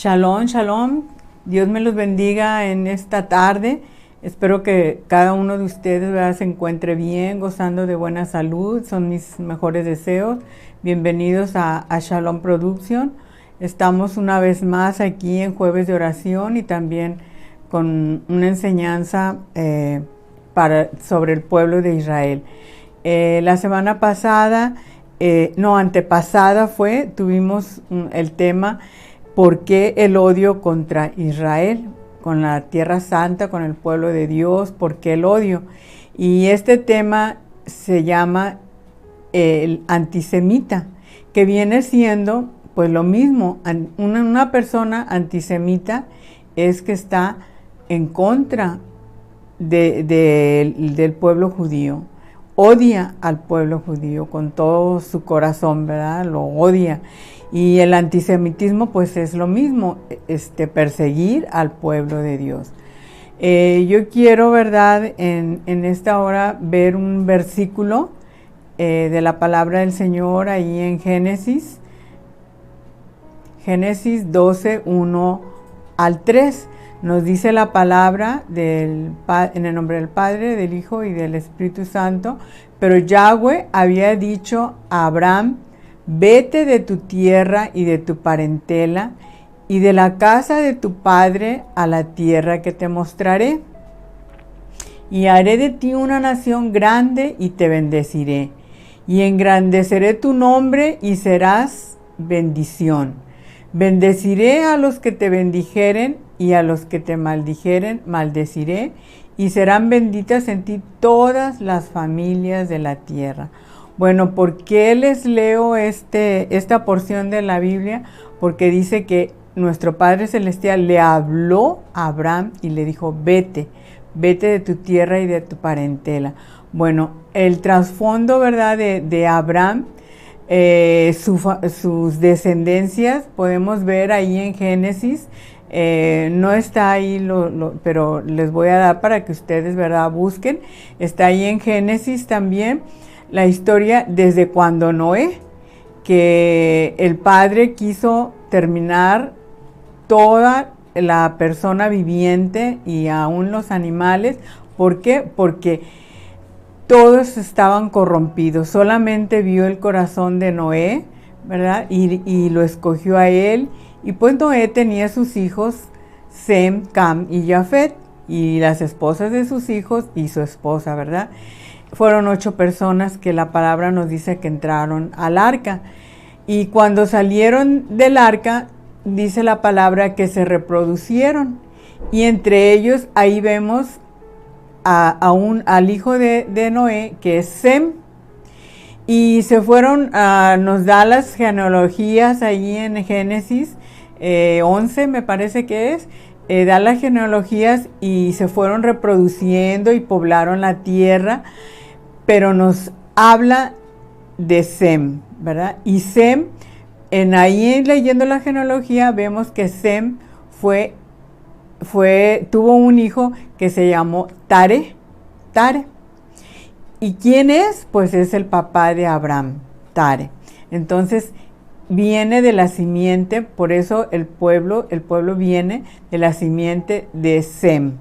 Shalom, shalom. Dios me los bendiga en esta tarde. Espero que cada uno de ustedes, ¿verdad?, se encuentre bien, gozando de buena salud. Son mis mejores deseos. Bienvenidos a Shalom Production. Estamos una vez más aquí en Jueves de Oración y también con una enseñanza sobre el pueblo de Israel. La semana pasada, antepasada tuvimos el tema ¿por qué el odio contra Israel? Con la Tierra Santa, con el pueblo de Dios, ¿por qué el odio? Y este tema se llama el antisemita, que viene siendo pues lo mismo. Una persona antisemita es que está en contra del pueblo judío, odia al pueblo judío con todo su corazón, ¿verdad? Lo odia. Y el antisemitismo pues es lo mismo, perseguir al pueblo de Dios. Yo quiero, ¿verdad?, en esta hora ver un versículo de la palabra del Señor ahí en Génesis 12, 1 al 3. Nos dice la palabra en el nombre del Padre, del Hijo y del Espíritu Santo. Pero Yahweh había dicho a Abraham: vete de tu tierra y de tu parentela y de la casa de tu padre a la tierra que te mostraré. Y haré de ti una nación grande y te bendeciré. Y engrandeceré tu nombre y serás bendición. Bendeciré a los que te bendijeren y a los que te maldijeren maldeciré. Y serán benditas en ti todas las familias de la tierra. Bueno, ¿por qué les leo esta porción de la Biblia? Porque dice que nuestro Padre Celestial le habló a Abraham y le dijo: vete de tu tierra y de tu parentela. Bueno, el trasfondo, ¿verdad?, de Abraham, sus descendencias, podemos ver ahí en Génesis. No está ahí, pero les voy a dar para que ustedes, ¿verdad?, busquen. Está ahí en Génesis también la historia desde cuando Noé, que el Padre quiso terminar toda la persona viviente y aún los animales. ¿Por qué? Porque todos estaban corrompidos. Solamente vio el corazón de Noé, ¿verdad?, y lo escogió a él. Y pues Noé tenía sus hijos, Sem, Cam y Jafet, y las esposas de sus hijos y su esposa, ¿verdad? Fueron 8 personas que la palabra nos dice que entraron al arca. Y cuando salieron del arca, dice la palabra que se reproducieron. Y entre ellos, ahí vemos al hijo de Noé, que es Sem. Y se fueron, nos da las genealogías ahí en Génesis 11, me parece que es. Da las genealogías y se fueron reproduciendo y poblaron la tierra. Pero nos habla de Sem, ¿verdad? Y Sem, ahí leyendo la genealogía, vemos que Sem tuvo un hijo que se llamó Tare. ¿Y quién es? Pues es el papá de Abraham, Tare. Entonces, viene de la simiente, por eso el pueblo viene de la simiente de Sem.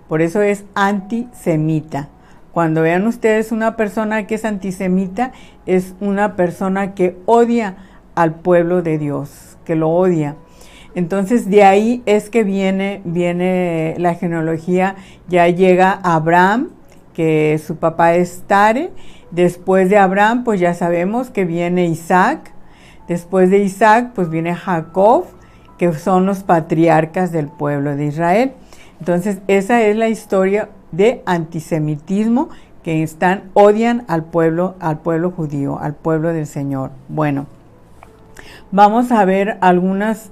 Por eso es antisemita. Cuando vean ustedes una persona que es antisemita, es una persona que odia al pueblo de Dios, que lo odia. Entonces de ahí es que viene la genealogía. Ya llega Abraham, que su papá es Tare. Después de Abraham, pues ya sabemos que viene Isaac. Después de Isaac, pues viene Jacob, que son los patriarcas del pueblo de Israel. Entonces esa es la historia de antisemitismo, que odian al pueblo judío, al pueblo del Señor. Bueno, vamos a ver algunas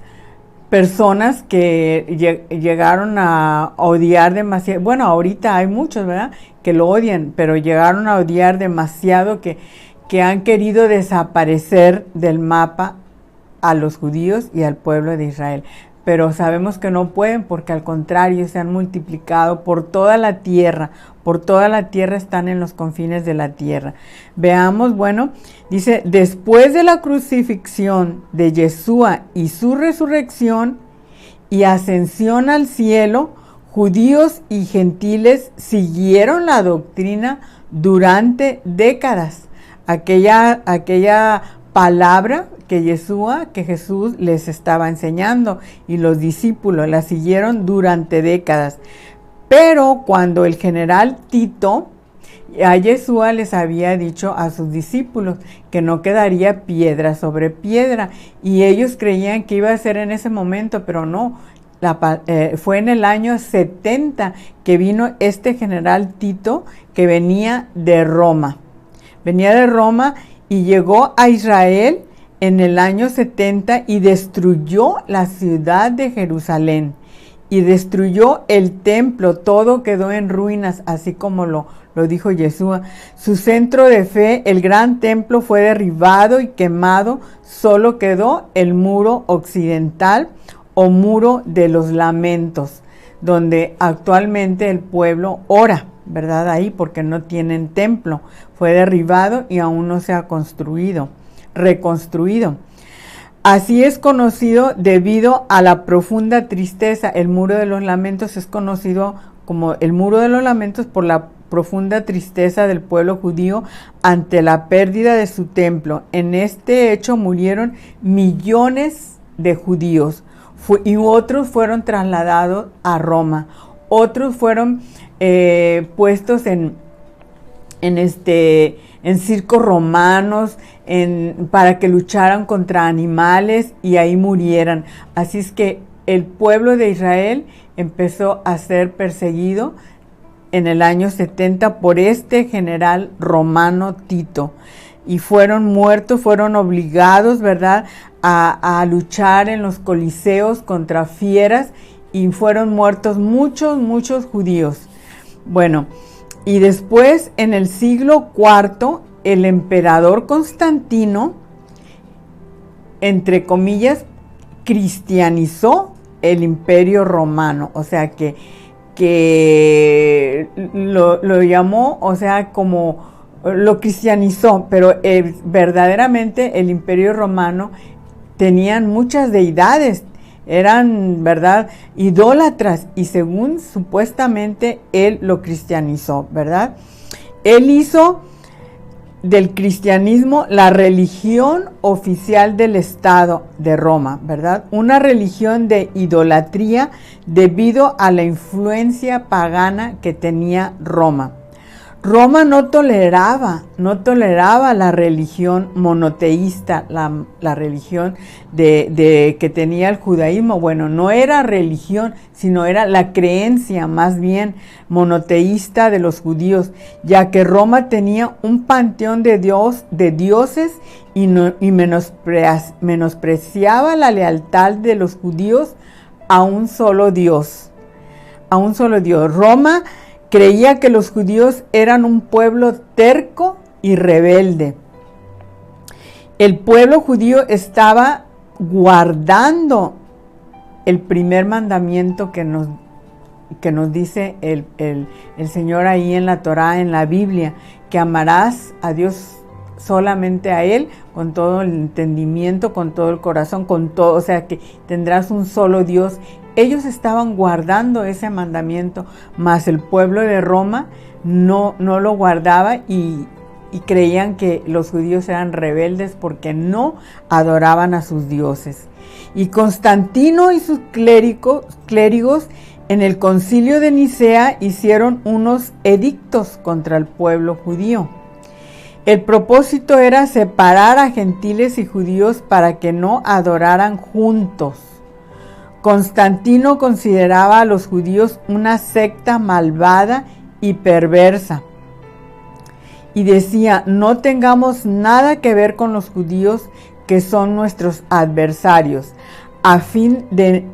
personas que llegaron a odiar demasiado. Bueno, ahorita hay muchos, ¿verdad?, que lo odian, pero llegaron a odiar demasiado, que han querido desaparecer del mapa a los judíos y al pueblo de Israel. Pero sabemos que no pueden, porque al contrario se han multiplicado por toda la tierra. Por toda la tierra, están en los confines de la tierra. Veamos, bueno, dice: después de la crucifixión de Yeshua y su resurrección, y ascensión al cielo, judíos y gentiles siguieron la doctrina durante décadas. Aquella palabra que Jesús les estaba enseñando, y los discípulos la siguieron durante décadas. Pero cuando el general Tito a Yeshua les había dicho a sus discípulos que no quedaría piedra sobre piedra, y ellos creían que iba a ser en ese momento, pero no. Fue en el año 70 que vino este general Tito, que venía de Roma. Venía de Roma y llegó a Israel en el año 70 y destruyó la ciudad de Jerusalén. Y destruyó el templo, todo quedó en ruinas, así como lo dijo Yeshua. Su centro de fe, el gran templo, fue derribado y quemado. Solo quedó el muro occidental, o muro de los lamentos, donde actualmente el pueblo ora, ¿verdad? Ahí, porque no tienen templo. Fue derribado y aún no se ha reconstruido. Así es conocido debido a la profunda tristeza. El muro de los lamentos es conocido como el muro de los lamentos por la profunda tristeza del pueblo judío ante la pérdida de su templo. En este hecho murieron millones de judíos, y otros fueron trasladados a Roma. Otros fueron puestos en circos romanos, para que lucharan contra animales y ahí murieran. Así es que el pueblo de Israel empezó a ser perseguido en el año 70 por este general romano Tito. Y fueron muertos, fueron obligados, ¿verdad?, a luchar en los coliseos contra fieras, y fueron muertos muchos judíos. Bueno, y después, en el siglo IV, el emperador Constantino, entre comillas, cristianizó el imperio romano. O sea, que lo llamó, o sea, como lo cristianizó, pero verdaderamente el imperio romano tenían muchas deidades, eran, ¿verdad?, idólatras, y según supuestamente él lo cristianizó, ¿verdad? Él hizo del cristianismo la religión oficial del Estado de Roma, ¿verdad? Una religión de idolatría debido a la influencia pagana que tenía Roma. Roma no toleraba la religión monoteísta, la religión que tenía el judaísmo. Bueno, no era religión, sino era la creencia más bien monoteísta de los judíos, ya que Roma tenía un panteón de dioses y menospreciaba la lealtad de los judíos a un solo Dios. Roma creía que los judíos eran un pueblo terco y rebelde. El pueblo judío estaba guardando el primer mandamiento que nos dice el Señor ahí en la Torá, en la Biblia, que amarás a Dios solamente a Él, con todo el entendimiento, con todo el corazón, con todo, o sea, que tendrás un solo Dios. Ellos estaban guardando ese mandamiento, mas el pueblo de Roma no lo guardaba, y creían que los judíos eran rebeldes porque no adoraban a sus dioses. Y Constantino y sus clérigos en el concilio de Nicea hicieron unos edictos contra el pueblo judío. El propósito era separar a gentiles y judíos para que no adoraran juntos. Constantino consideraba a los judíos una secta malvada y perversa, y decía: no tengamos nada que ver con los judíos, que son nuestros adversarios, a fin de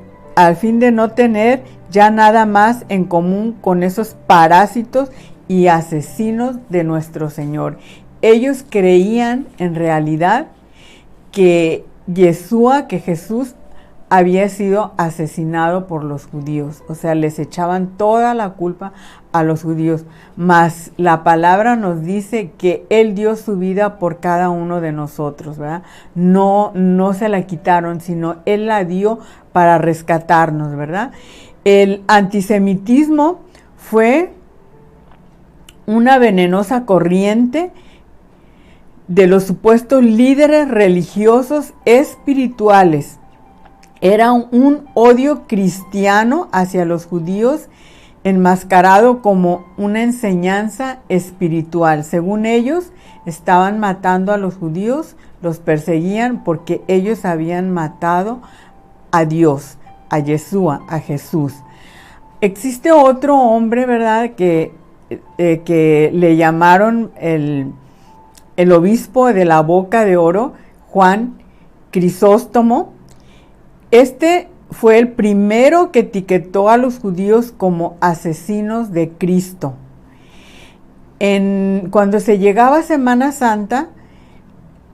no tener ya nada más en común con esos parásitos y asesinos de nuestro Señor. Ellos creían en realidad que Jesús había sido asesinado por los judíos, o sea, les echaban toda la culpa a los judíos, mas la palabra nos dice que Él dio su vida por cada uno de nosotros, ¿verdad? No se la quitaron, sino Él la dio para rescatarnos, ¿verdad? El antisemitismo fue una venenosa corriente de los supuestos líderes religiosos espirituales. Era un odio cristiano hacia los judíos enmascarado como una enseñanza espiritual. Según ellos, estaban matando a los judíos, los perseguían porque ellos habían matado a Dios, a Yeshua, a Jesús. Existe otro hombre, ¿verdad?, que le llamaron el obispo de la Boca de Oro, Juan Crisóstomo. Este fue el primero que etiquetó a los judíos como asesinos de Cristo. Cuando se llegaba a Semana Santa,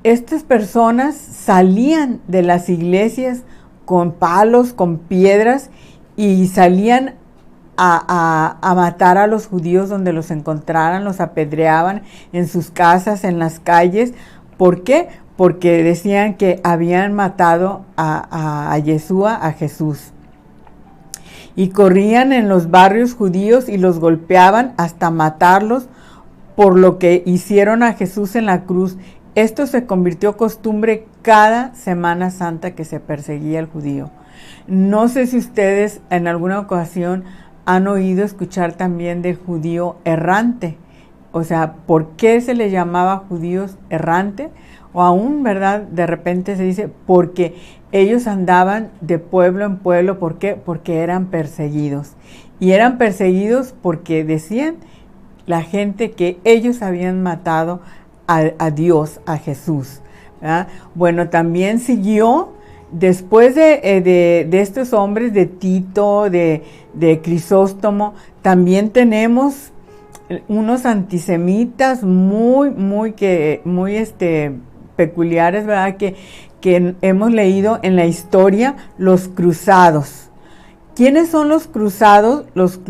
estas personas salían de las iglesias con palos, con piedras, y salían a matar a los judíos donde los encontraran, los apedreaban en sus casas, en las calles. ¿Por qué? Porque decían que habían matado a Yeshua, a Jesús. Y corrían en los barrios judíos y los golpeaban hasta matarlos por lo que hicieron a Jesús en la cruz. Esto se convirtió costumbre cada Semana Santa que se perseguía al judío. No sé si ustedes en alguna ocasión han oído escuchar también del judío errante. O sea, ¿por qué se les llamaba judíos errante? O aún, ¿verdad?, de repente se dice, porque ellos andaban de pueblo en pueblo. ¿Por qué? Porque eran perseguidos. Y eran perseguidos porque decían la gente que ellos habían matado a Dios, a Jesús, ¿verdad? Bueno, también siguió, después de estos hombres, de Tito, de Crisóstomo, también tenemos unos antisemitas muy peculiares, ¿verdad?, que hemos leído en la historia, los cruzados. ¿Quiénes son los cruzados? Los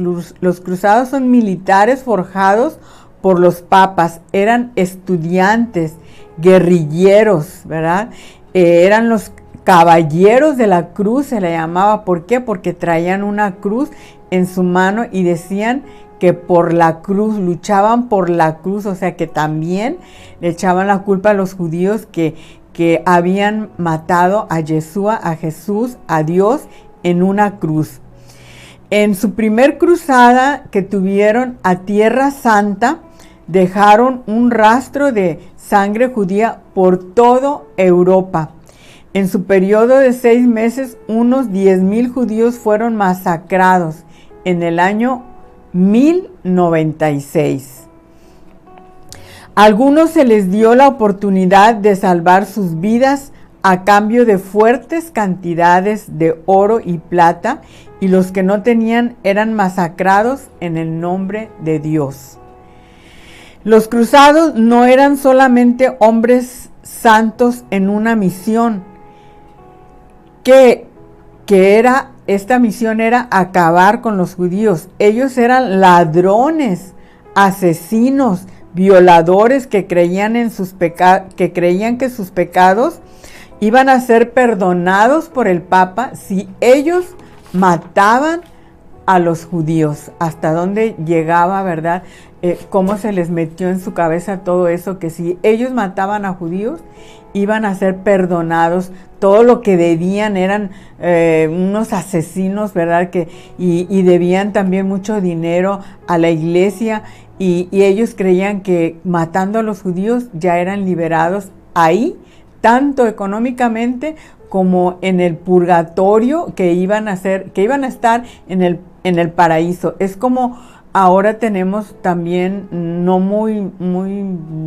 cruzados son militares forjados por los papas, eran estudiantes, guerrilleros, ¿verdad? Eran los caballeros de la cruz, se le llamaba. ¿Por qué? Porque traían una cruz en su mano y decían que por la cruz, luchaban por la cruz, o sea que también le echaban la culpa a los judíos que habían matado a Yeshua, a Jesús, a Dios en una cruz. En su primer cruzada que tuvieron a Tierra Santa, dejaron un rastro de sangre judía por toda Europa. En su periodo de 6 meses, unos 10,000 judíos fueron masacrados en el año 1096. A algunos se les dio la oportunidad de salvar sus vidas a cambio de fuertes cantidades de oro y plata, y los que no tenían eran masacrados en el nombre de Dios. Los cruzados no eran solamente hombres santos en una misión, esta misión era acabar con los judíos. Ellos eran ladrones, asesinos, violadores que creían que sus pecados iban a ser perdonados por el Papa si ellos mataban a los judíos. Hasta dónde llegaba, ¿verdad? Cómo se les metió en su cabeza todo eso, que si ellos mataban a judíos, iban a ser perdonados. Todo lo que debían eran unos asesinos, ¿verdad? Y debían también mucho dinero a la iglesia, y ellos creían que matando a los judíos ya eran liberados ahí, tanto económicamente como en el purgatorio, que iban a estar en el paraíso. Es como ahora tenemos también, no muy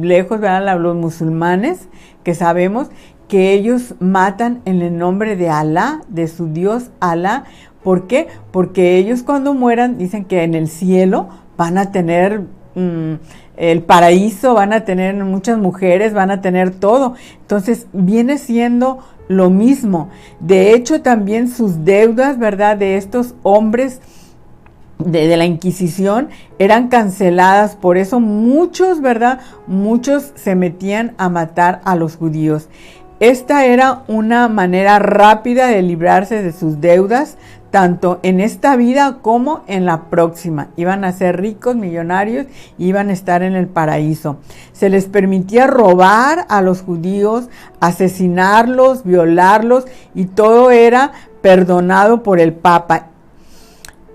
lejos, ¿verdad?, los musulmanes, que sabemos que ellos matan en el nombre de Alá, de su Dios Alá. ¿Por qué? Porque ellos cuando mueran dicen que en el cielo van a tener el paraíso, van a tener muchas mujeres, van a tener todo. Entonces viene siendo lo mismo. De hecho, también sus deudas, ¿verdad?, de estos hombres de la Inquisición eran canceladas. Por eso muchos, ¿verdad?, muchos se metían a matar a los judíos. Esta era una manera rápida de librarse de sus deudas, tanto en esta vida como en la próxima. Iban a ser ricos, millonarios, iban a estar en el paraíso. Se les permitía robar a los judíos, asesinarlos, violarlos, y todo era perdonado por el Papa.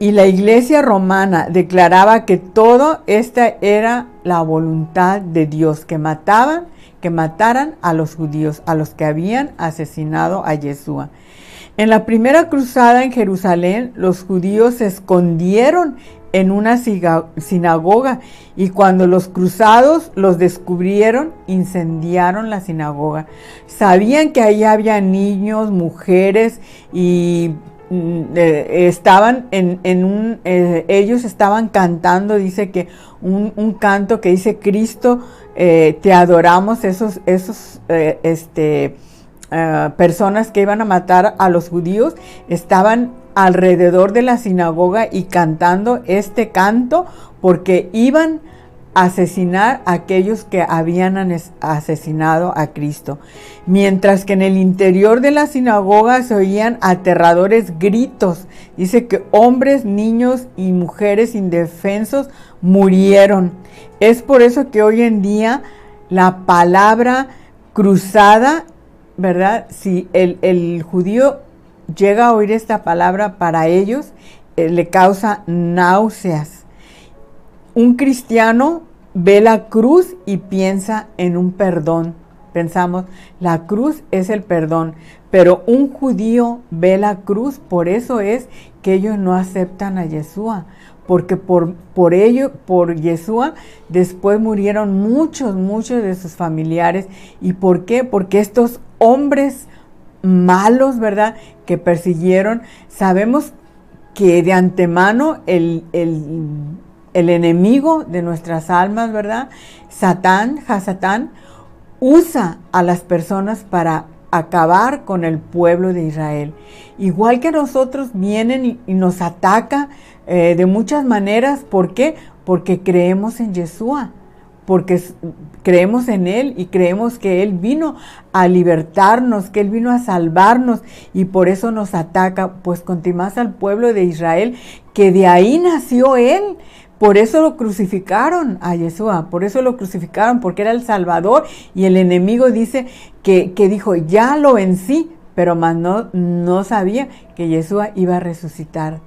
Y la Iglesia romana declaraba que todo esta era la voluntad de Dios, que mataran a los judíos, a los que habían asesinado a Yeshua. En la primera cruzada en Jerusalén, los judíos se escondieron en una sinagoga, y cuando los cruzados los descubrieron, incendiaron la sinagoga. Sabían que ahí había niños, mujeres, y estaban ellos estaban cantando, dice que un canto que dice: Cristo, te adoramos. Esos personas que iban a matar a los judíos estaban alrededor de la sinagoga y cantando este canto, porque iban a asesinar a aquellos que habían asesinado a Cristo. Mientras que en el interior de la sinagoga se oían aterradores gritos. Dice que hombres, niños y mujeres indefensos murieron. Es por eso que hoy en día la palabra cruzada, ¿verdad?, si el judío llega a oír esta palabra, para ellos le causa náuseas. Un cristiano ve la cruz y piensa en un perdón. Pensamos, la cruz es el perdón, pero un judío ve la cruz. Por eso es que ellos no aceptan a Yeshua, porque por Yeshua después murieron muchos de sus familiares. ¿Y por qué? Porque estos hombres malos, ¿verdad?, que persiguieron, sabemos que de antemano el enemigo de nuestras almas, ¿verdad?, Hasatán, usa a las personas para acabar con el pueblo de Israel. Igual que nosotros, vienen y nos ataca de muchas maneras. ¿Por qué? Porque creemos en Yeshua, porque creemos en Él y creemos que Él vino a libertarnos, que Él vino a salvarnos, y por eso nos ataca, pues contimás al pueblo de Israel, que de ahí nació Él. Por eso lo crucificaron a Yeshua, por eso lo crucificaron, porque era el Salvador, y el enemigo dice que dijo: ya lo vencí, pero más no sabía que Yeshua iba a resucitar.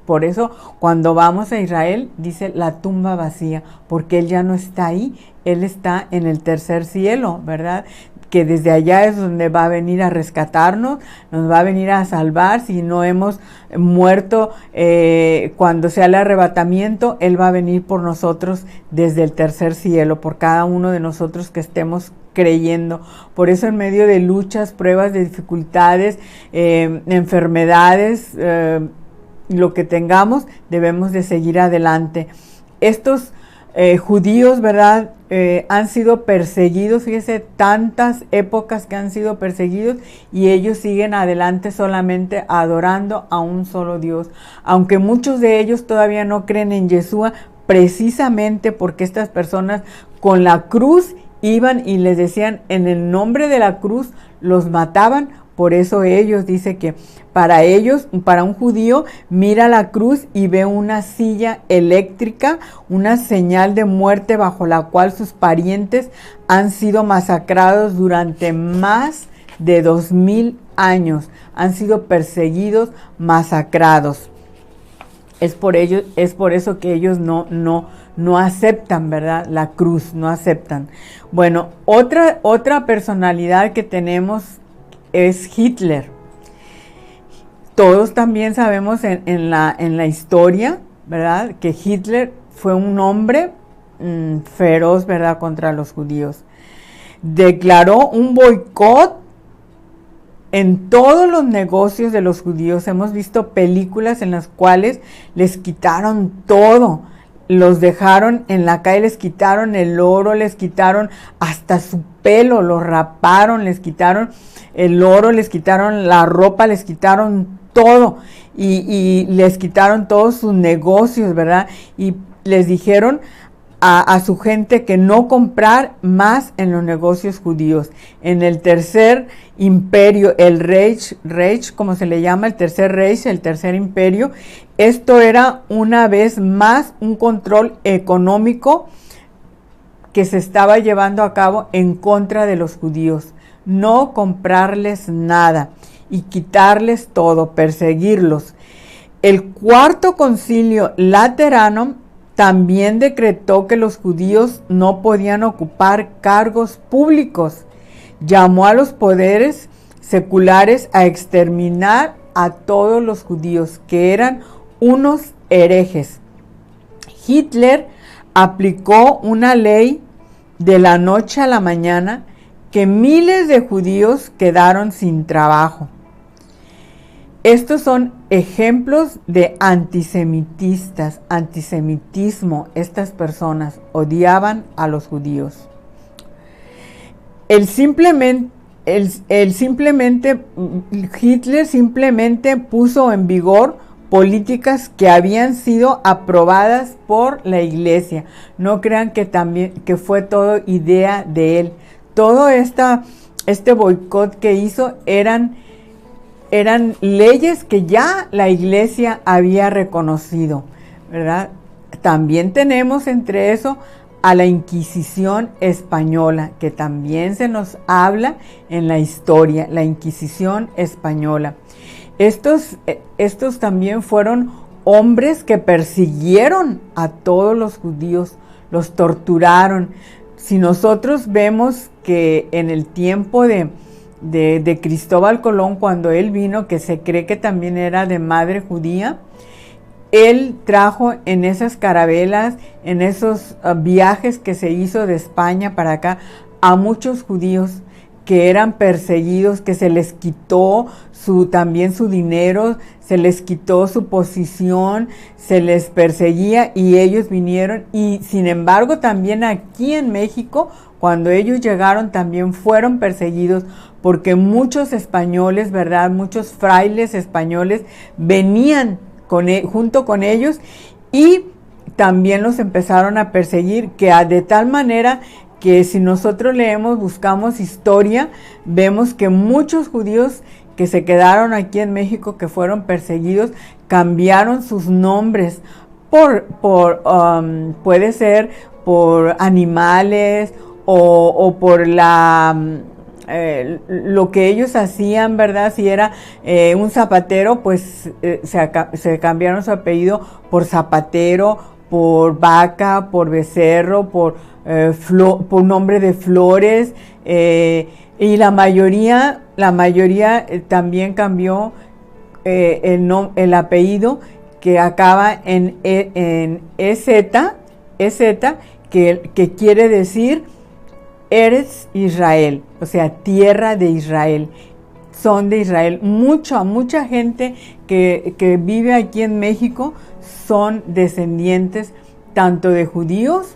Por eso cuando vamos a Israel dice la tumba vacía, porque Él ya no está ahí, Él está en el tercer cielo, ¿verdad?, que desde allá es donde va a venir a rescatarnos, nos va a venir a salvar. Si no hemos muerto cuando sea el arrebatamiento, Él va a venir por nosotros desde el tercer cielo, por cada uno de nosotros que estemos creyendo. Por eso en medio de luchas, pruebas, de dificultades, enfermedades, lo que tengamos, debemos de seguir adelante. Estos judíos, ¿verdad?, han sido perseguidos, fíjese, tantas épocas que han sido perseguidos, y ellos siguen adelante solamente adorando a un solo Dios. Aunque muchos de ellos todavía no creen en Yeshua, precisamente porque estas personas con la cruz iban y les decían en el nombre de la cruz, los mataban. Por eso ellos, dice que para ellos, para un judío, mira la cruz y ve una silla eléctrica, una señal de muerte bajo la cual sus parientes han sido masacrados durante más de 2000 años. Han sido perseguidos, masacrados. Es por eso que ellos no aceptan, ¿verdad?, la cruz, no aceptan. Bueno, otra personalidad que tenemos es Hitler. Todos también sabemos en la historia, ¿verdad?, que Hitler fue un hombre feroz, ¿verdad?, contra los judíos. Declaró un boicot en todos los negocios de los judíos. Hemos visto películas en las cuales les quitaron todo. los dejaron en la calle, les quitaron el oro, les quitaron hasta su pelo, los raparon, les quitaron el oro, les quitaron la ropa, les quitaron todo y les quitaron todos sus negocios, ¿verdad? Y les dijeron a su gente que no comprar más en los negocios judíos. En el tercer imperio, el Reich, como se le llama, el tercer Reich, el tercer imperio, esto era una vez más un control económico que se estaba llevando a cabo en contra de los judíos. No comprarles nada y quitarles todo, perseguirlos. El cuarto concilio laterano también decretó que los judíos no podían ocupar cargos públicos. Llamó a los poderes seculares a exterminar a todos los judíos, que eran unos herejes. Hitler aplicó una ley de la noche a la mañana que miles de judíos quedaron sin trabajo. Estos son ejemplos de antisemitismo. Estas personas odiaban a los judíos. Hitler simplemente puso en vigor políticas que habían sido aprobadas por la iglesia. No crean que fue todo idea de él. Todo este boicot que hizo eran leyes que ya la iglesia había reconocido, ¿verdad? También tenemos entre eso a la Inquisición española, que también se nos habla en la historia, la Inquisición española. Estos también fueron hombres que persiguieron a todos los judíos, los torturaron. Si nosotros vemos que en el tiempo de Cristóbal Colón, cuando él vino, que se cree que también era de madre judía, él trajo en esas carabelas, en esos viajes que se hizo de España para acá, a muchos judíos que eran perseguidos, que se les quitó también su dinero, se les quitó su posición, se les perseguía y ellos vinieron. Y sin embargo también aquí en México, cuando ellos llegaron, también fueron perseguidos porque muchos españoles, ¿verdad? Muchos frailes españoles venían junto con ellos y también los empezaron a perseguir, que de tal manera que si nosotros buscamos historia, vemos que muchos judíos que se quedaron aquí en México, que fueron perseguidos, cambiaron sus nombres puede ser por animales o por lo que ellos hacían, ¿verdad? Si era un zapatero, pues se cambiaron su apellido por Zapatero, por Vaca, por Becerro, por nombre de Flores, y la mayoría también cambió el apellido, que acaba en EZ, que quiere decir Eretz Israel, o sea, tierra de Israel. Son de Israel. Mucha gente que vive aquí en México son descendientes tanto de judíos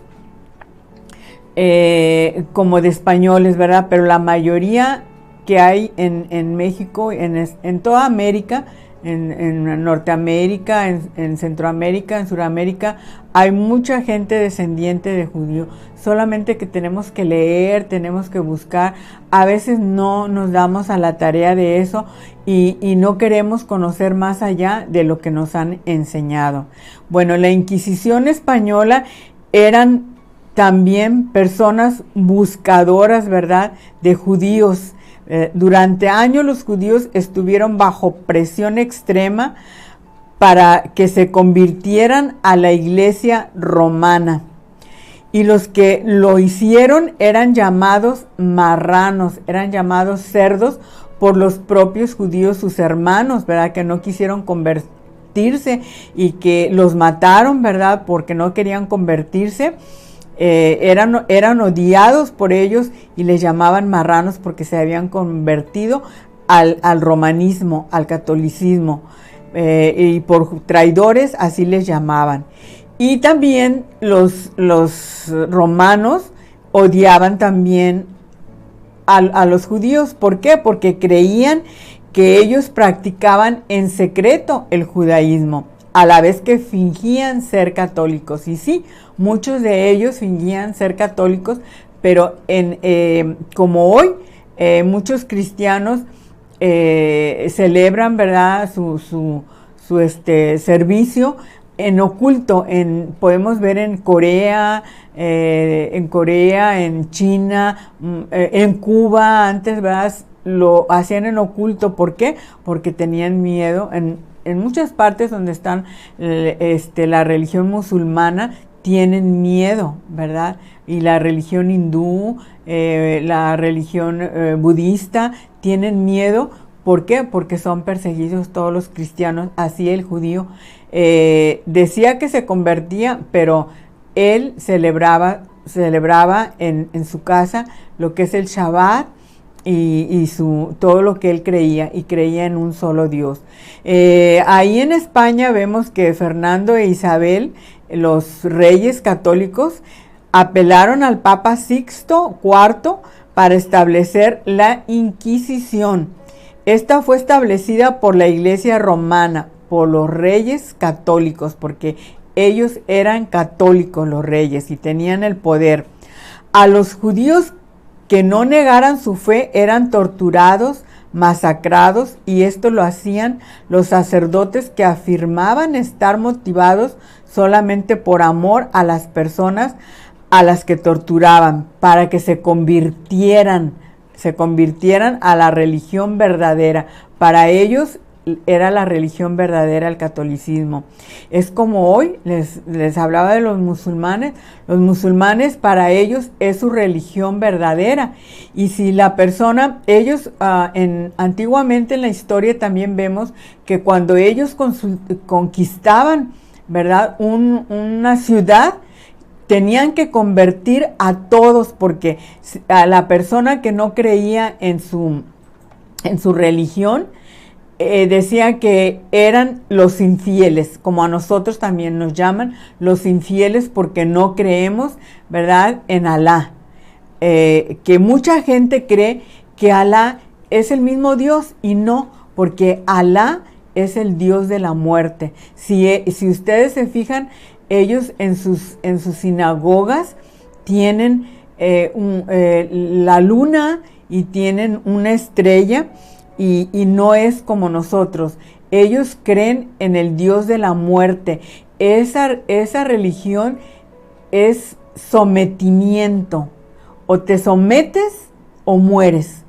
como de españoles, ¿verdad? Pero la mayoría que hay en México, en toda América, en Norteamérica, en Centroamérica, en Sudamérica, hay mucha gente descendiente de judío. Solamente que tenemos que leer, tenemos que buscar. A veces no nos damos a la tarea de eso y no queremos conocer más allá de lo que nos han enseñado. Bueno, la Inquisición española eran también personas buscadoras, ¿verdad?, de judíos. Durante años los judíos estuvieron bajo presión extrema para que se convirtieran a la iglesia romana. Y los que lo hicieron eran llamados marranos, eran llamados cerdos por los propios judíos, sus hermanos, ¿verdad?, que no quisieron convertirse y que los mataron, ¿verdad?, porque no querían convertirse. Eran odiados por ellos y les llamaban marranos porque se habían convertido al romanismo, al catolicismo, y por traidores así les llamaban. Y también los romanos odiaban también a los judíos. ¿Por qué? Porque creían que ellos practicaban en secreto el judaísmo, a la vez que fingían ser católicos. Y sí, muchos de ellos fingían ser católicos, pero como hoy muchos cristianos celebran, ¿verdad?, su servicio en oculto. Podemos ver en Corea, en China, en Cuba, antes, ¿verdad?, lo hacían en oculto. ¿Por qué? Porque tenían miedo. En muchas partes donde están la religión musulmana, tienen miedo, ¿verdad? Y la religión hindú, la religión budista, tienen miedo. ¿Por qué? Porque son perseguidos todos los cristianos. Así el judío decía que se convertía, pero él celebraba en su casa lo que es el Shabbat y todo lo que él creía, y creía en un solo Dios. Ahí en España vemos que Fernando e Isabel, los reyes católicos, apelaron al Papa Sixto IV para establecer la Inquisición. Esta fue establecida por la Iglesia romana, por los reyes católicos, porque ellos eran católicos, los reyes, y tenían el poder. A los judíos que no negaran su fe eran torturados, masacrados, y esto lo hacían los sacerdotes que afirmaban estar motivados solamente por amor a las personas a las que torturaban, para que se convirtieran a la religión verdadera. Para ellos era la religión verdadera, el catolicismo. Es como hoy les hablaba de los musulmanes. Los musulmanes, para ellos es su religión verdadera. Y si la persona, ellos antiguamente en la historia también vemos que cuando ellos conquistaban, ¿verdad?, una ciudad, tenían que convertir a todos, porque a la persona que no creía en su religión, decían que eran los infieles, como a nosotros también nos llaman los infieles, porque no creemos, ¿verdad?, en Alá. Que mucha gente cree que Alá es el mismo Dios, y no, porque Alá es el Dios de la muerte. Si ustedes se fijan, ellos en sus sinagogas tienen la luna y tienen una estrella, y no es como nosotros. Ellos creen en el Dios de la muerte. Esa religión es sometimiento. O te sometes o mueres.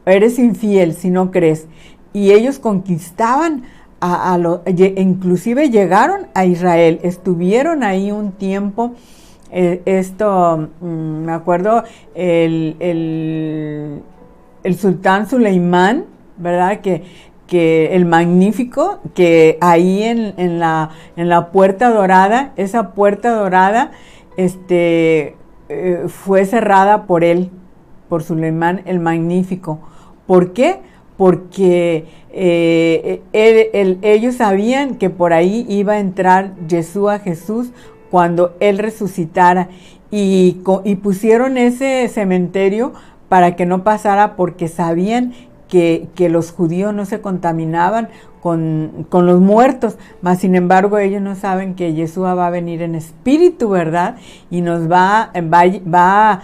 Eres infiel si no crees. Y ellos conquistaban inclusive llegaron a Israel, estuvieron ahí un tiempo. Me acuerdo, el sultán Suleimán, ¿verdad?, que el magnífico, que ahí en la puerta dorada, esa puerta dorada fue cerrada por él, por Suleimán el magnífico. ¿Por qué? Porque ellos sabían que por ahí iba a entrar Yeshua, Jesús, cuando él resucitara, y pusieron ese cementerio para que no pasara, porque sabían que los judíos no se contaminaban con los muertos. Mas sin embargo ellos no saben que Yeshua va a venir en espíritu, ¿verdad?, y nos va a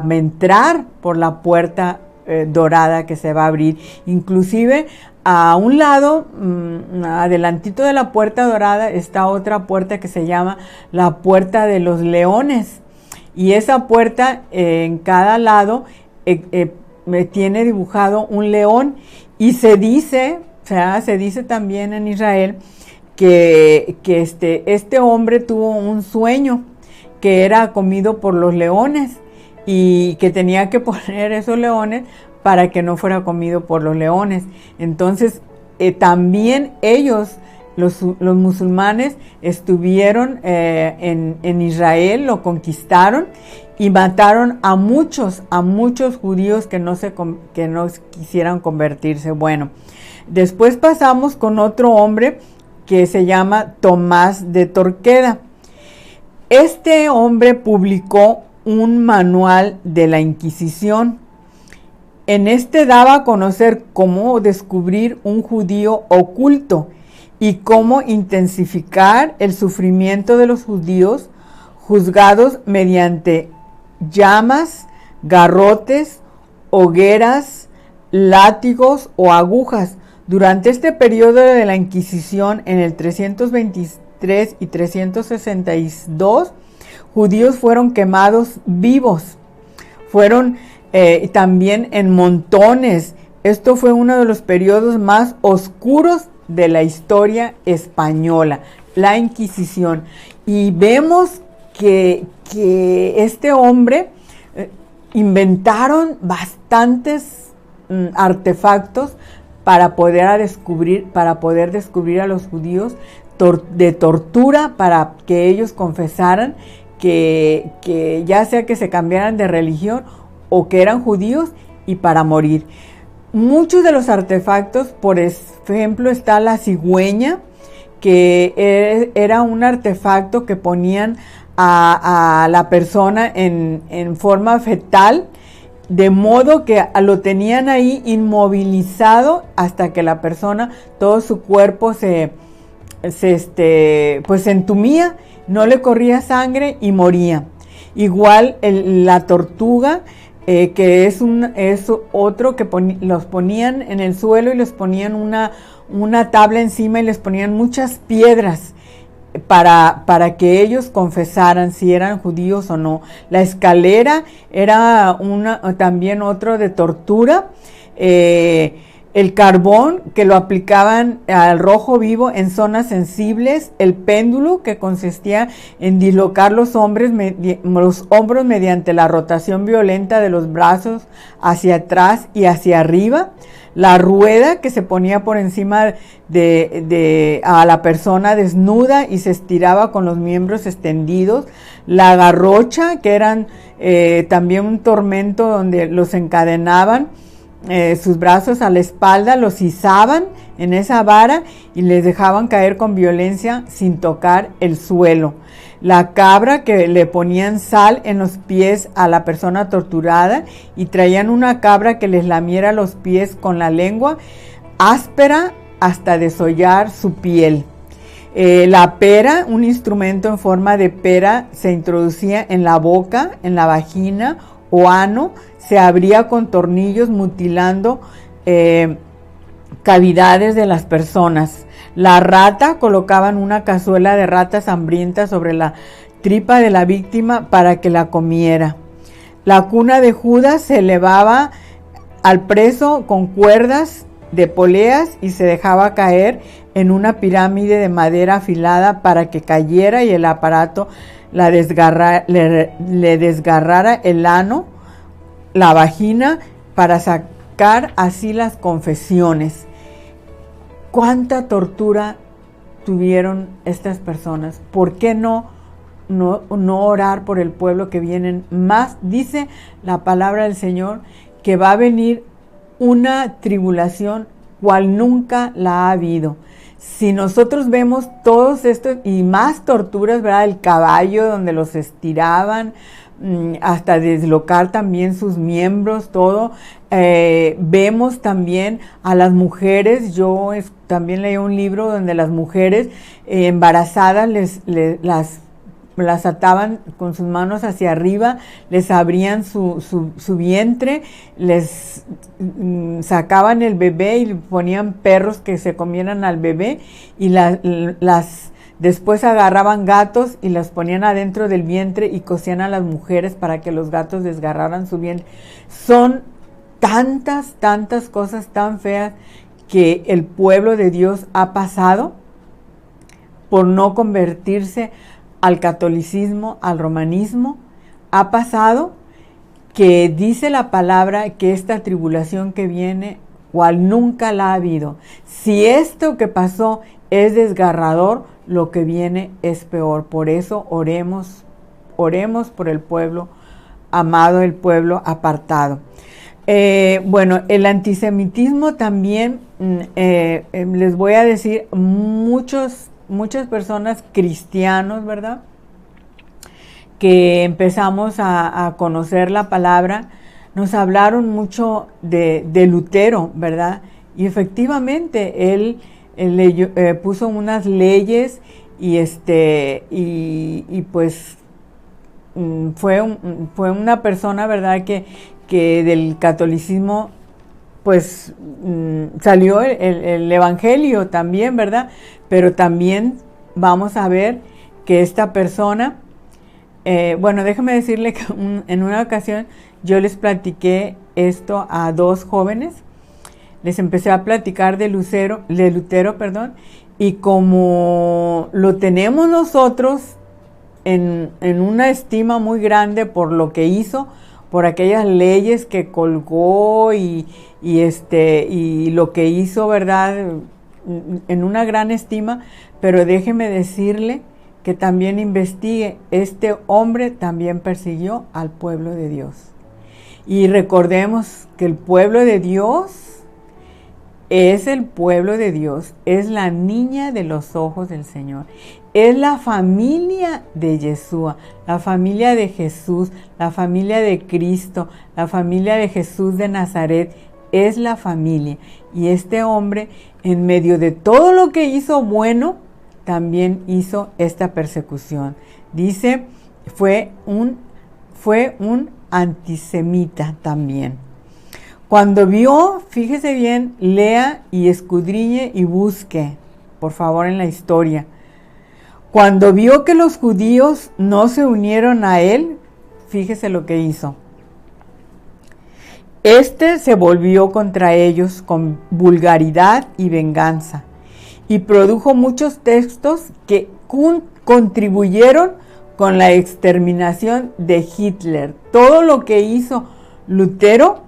entrar por la puerta dorada que se va a abrir. Inclusive a un lado, adelantito de la puerta dorada, está otra puerta que se llama la puerta de los leones, y esa puerta en cada lado tiene dibujado un león. Y se dice también en Israel que este hombre tuvo un sueño, que era comido por los leones, y que tenía que poner esos leones para que no fuera comido por los leones. Entonces también ellos, los musulmanes, estuvieron en Israel, lo conquistaron y mataron a muchos judíos que no quisieran convertirse. Bueno, después pasamos con otro hombre que se llama Tomás de Torqueda. Este hombre publicó un manual de la Inquisición. En este daba a conocer cómo descubrir un judío oculto y cómo intensificar el sufrimiento de los judíos juzgados mediante llamas, garrotes, hogueras, látigos o agujas. Durante este periodo de la Inquisición, en el 323 y 362, judíos fueron quemados vivos. Fueron también en montones. Esto fue uno de los periodos más oscuros de la historia española, la Inquisición. Y vemos que este hombre inventaron bastantes artefactos para poder descubrir a los judíos de tortura, para que ellos confesaran que ya sea que se cambiaran de religión o que eran judíos, y para morir. Muchos de los artefactos, por ejemplo, está la cigüeña, que era un artefacto que ponían a la persona en forma fetal, de modo que lo tenían ahí inmovilizado hasta que la persona, todo su cuerpo se entumía, no le corría sangre y moría. Igual la tortuga, que es otro que los ponían en el suelo y les ponían una tabla encima y les ponían muchas piedras para que ellos confesaran si eran judíos o no. La escalera era también otro de tortura. El carbón, que lo aplicaban al rojo vivo en zonas sensibles. El péndulo, que consistía en dislocar los hombros mediante la rotación violenta de los brazos hacia atrás y hacia arriba. La rueda, que se ponía por encima a la persona desnuda y se estiraba con los miembros extendidos. La garrocha, que eran también un tormento donde los encadenaban sus brazos a la espalda, los izaban en esa vara y les dejaban caer con violencia sin tocar el suelo. La cabra, que le ponían sal en los pies a la persona torturada y traían una cabra que les lamiera los pies con la lengua áspera hasta desollar su piel. La pera, un instrumento en forma de pera, se introducía en la boca, en la vagina o ano, se abría con tornillos mutilando cavidades de las personas. La rata, colocaban una cazuela de ratas hambrientas sobre la tripa de la víctima para que la comiera. La cuna de Judas, se elevaba al preso con cuerdas de poleas y se dejaba caer en una pirámide de madera afilada para que cayera y el aparato le desgarrara el ano, la vagina, para sacar así las confesiones. ¿Cuánta tortura tuvieron estas personas? ¿Por qué no orar por el pueblo que vienen más? Dice la palabra del Señor que va a venir una tribulación cual nunca la ha habido. Si nosotros vemos todos estos y más torturas, ¿verdad? El caballo donde los estiraban, hasta deslocar también sus miembros, todo. Vemos también a las mujeres. Yo también leí un libro donde las mujeres embarazadas las ataban con sus manos hacia arriba, les abrían su vientre, les sacaban el bebé y ponían perros que se comieran al bebé, y después agarraban gatos y las ponían adentro del vientre y cosían a las mujeres para que los gatos desgarraran su vientre. Son tantas cosas tan feas que el pueblo de Dios ha pasado por no convertirse al catolicismo, al romanismo. Ha pasado que dice la palabra que esta tribulación que viene, cual nunca la ha habido. Si esto que pasó es desgarrador, lo que viene es peor. Por eso oremos por el pueblo amado, el pueblo apartado. Bueno, el antisemitismo también, les voy a decir, muchas personas cristianos, ¿verdad?, que empezamos a conocer la palabra, nos hablaron mucho de Lutero, ¿verdad? Y efectivamente, él puso unas leyes y pues fue una persona, ¿verdad?, que del catolicismo pues salió el evangelio también, ¿verdad? Pero también vamos a ver que esta persona, bueno, déjame decirle que en una ocasión yo les platiqué esto a dos jóvenes, les empecé a platicar de Lutero, perdón, y como lo tenemos nosotros en una estima muy grande por lo que hizo, por aquellas leyes que colgó y lo que hizo, ¿verdad?, en una gran estima, pero déjeme decirle que también investigue, este hombre también persiguió al pueblo de Dios. Y recordemos que el pueblo de Dios es el pueblo de Dios, es la niña de los ojos del Señor, es la familia de Yeshua, la familia de Jesús, la familia de Cristo, la familia de Jesús de Nazaret, es la familia. Y este hombre, en medio de todo lo que hizo bueno, también hizo esta persecución. Dice, fue un antisemita también. Cuando vio, fíjese bien, lea y escudriñe y busque, por favor, en la historia. Cuando vio que los judíos no se unieron a él, fíjese lo que hizo. Se volvió contra ellos con vulgaridad y venganza, y produjo muchos textos que contribuyeron con la exterminación de Hitler. Todo lo que hizo Lutero,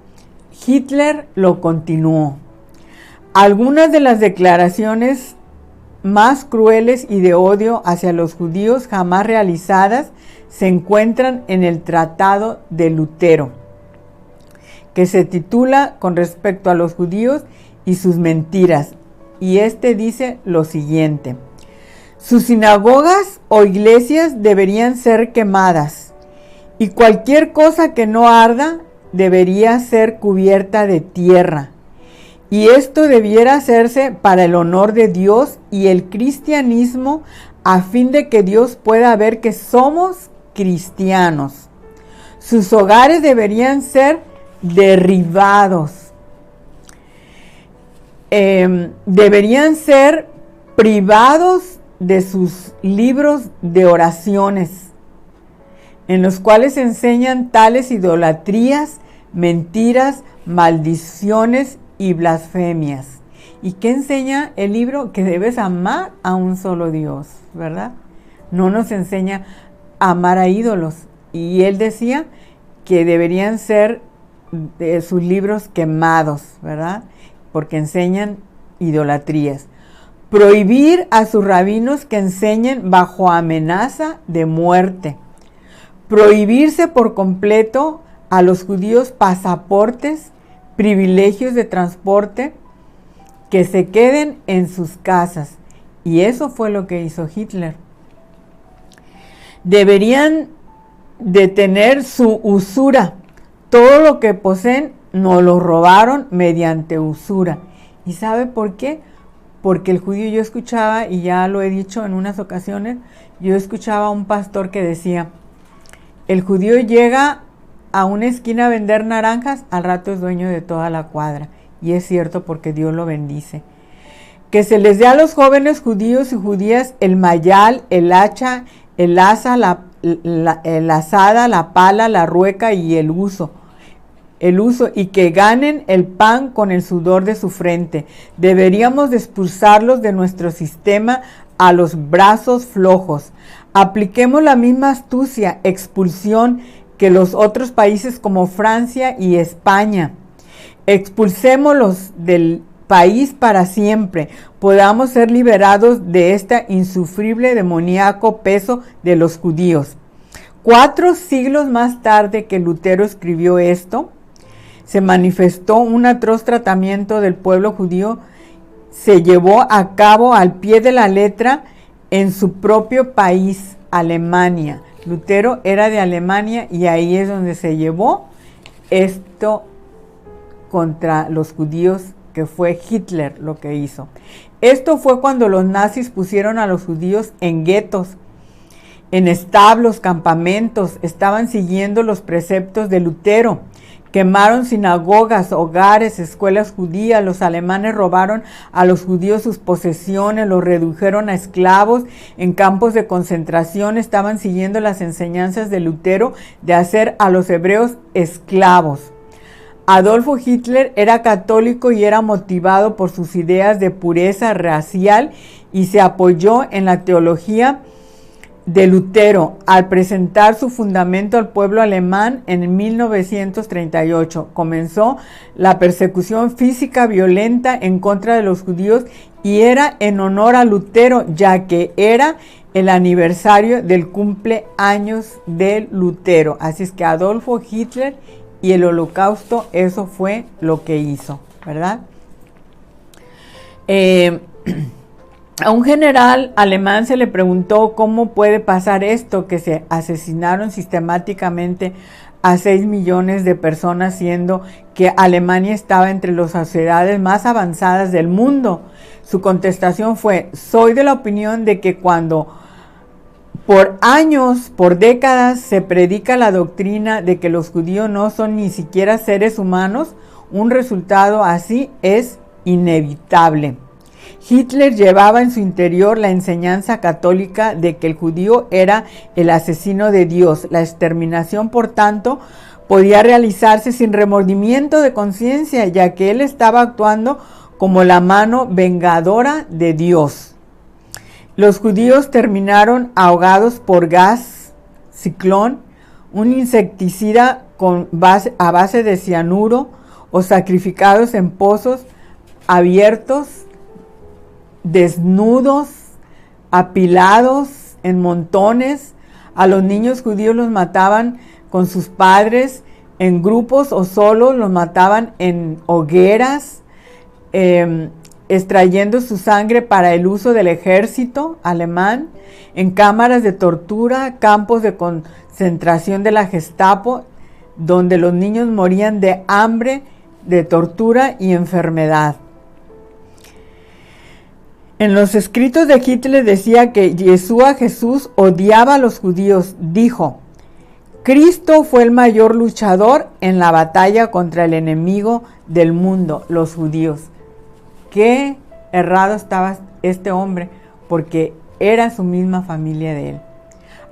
Hitler lo continuó. Algunas de las declaraciones más crueles y de odio hacia los judíos jamás realizadas se encuentran en el Tratado de Lutero, que se titula Con respecto a los judíos y sus mentiras, y dice lo siguiente: sus sinagogas o iglesias deberían ser quemadas, y cualquier cosa que no arda debería ser cubierta de tierra. Y esto debiera hacerse para el honor de Dios y el cristianismo, a fin de que Dios pueda ver que somos cristianos. Sus hogares deberían ser derribados. Deberían ser privados de sus libros de oraciones, en los cuales se enseñan tales idolatrías, mentiras, maldiciones y blasfemias. ¿Y qué enseña el libro? Que debes amar a un solo Dios, ¿verdad? No nos enseña a amar a ídolos. Y él decía que deberían ser sus libros quemados, ¿verdad? Porque enseñan idolatrías. Prohibir a sus rabinos que enseñen bajo amenaza de muerte. Prohibirse por completo a los judíos pasaportes, privilegios de transporte, que se queden en sus casas. Y eso fue lo que hizo Hitler. Deberían detener su usura. Todo lo que poseen nos lo robaron mediante usura. ¿Y sabe por qué? Porque el judío, yo escuchaba, y ya lo he dicho en unas ocasiones, yo escuchaba a un pastor que decía: el judío llega a una esquina a vender naranjas, al rato es dueño de toda la cuadra. Y es cierto, porque Dios lo bendice. Que se les dé a los jóvenes judíos y judías el mayal, el hacha, el asa, el azada, la pala, la rueca y el uso, y que ganen el pan con el sudor de su frente. Deberíamos de expulsarlos de nuestro sistema a los brazos flojos. Apliquemos la misma astucia, expulsión, que los otros países como Francia y España. Expulsémoslos del país para siempre, podamos ser liberados de este insufrible demoníaco peso de los judíos. 4 siglos más tarde que Lutero escribió esto, se manifestó un atroz tratamiento del pueblo judío, se llevó a cabo al pie de la letra en su propio país, Alemania. Lutero era de Alemania y ahí es donde se llevó esto contra los judíos, que fue Hitler lo que hizo. Esto fue cuando los nazis pusieron a los judíos en guetos, en establos, campamentos, estaban siguiendo los preceptos de Lutero. Quemaron sinagogas, hogares, escuelas judías. Los alemanes robaron a los judíos sus posesiones, los redujeron a esclavos en campos de concentración. Estaban siguiendo las enseñanzas de Lutero de hacer a los hebreos esclavos. Adolfo Hitler era católico y era motivado por sus ideas de pureza racial y se apoyó en la teología de Lutero al presentar su fundamento al pueblo alemán en 1938. Comenzó la persecución física violenta en contra de los judíos y era en honor a Lutero, ya que era el aniversario del cumpleaños de Lutero. Así es que Adolfo Hitler y el Holocausto, eso fue lo que hizo, ¿verdad? A un general alemán se le preguntó cómo puede pasar esto, que se asesinaron sistemáticamente a 6 millones de personas, siendo que Alemania estaba entre las sociedades más avanzadas del mundo. Su contestación fue: soy de la opinión de que cuando por años, por décadas, se predica la doctrina de que los judíos no son ni siquiera seres humanos, un resultado así es inevitable. Hitler llevaba en su interior la enseñanza católica de que el judío era el asesino de Dios. La exterminación, por tanto, podía realizarse sin remordimiento de conciencia, ya que él estaba actuando como la mano vengadora de Dios. Los judíos terminaron ahogados por gas ciclón, un insecticida a base de cianuro, o sacrificados en pozos abiertos, desnudos, apilados en montones. A los niños judíos los mataban con sus padres en grupos o solos, los mataban en hogueras, extrayendo su sangre para el uso del ejército alemán, en cámaras de tortura, campos de concentración de la Gestapo, donde los niños morían de hambre, de tortura y enfermedad. En los escritos de Hitler decía que Yeshua, Jesús, odiaba a los judíos. Dijo: Cristo fue el mayor luchador en la batalla contra el enemigo del mundo, los judíos. Qué errado estaba este hombre, porque era su misma familia de él.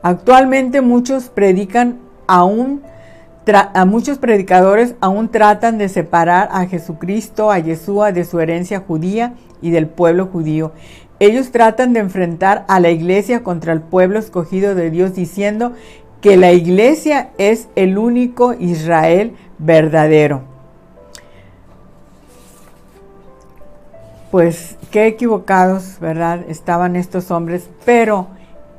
Actualmente muchos predicadores aún tratan de separar a Jesucristo, a Yeshua, de su herencia judía y del pueblo judío. Ellos tratan de enfrentar a la iglesia contra el pueblo escogido de Dios, diciendo que la iglesia es el único Israel verdadero. Pues qué equivocados, ¿verdad?, estaban estos hombres, pero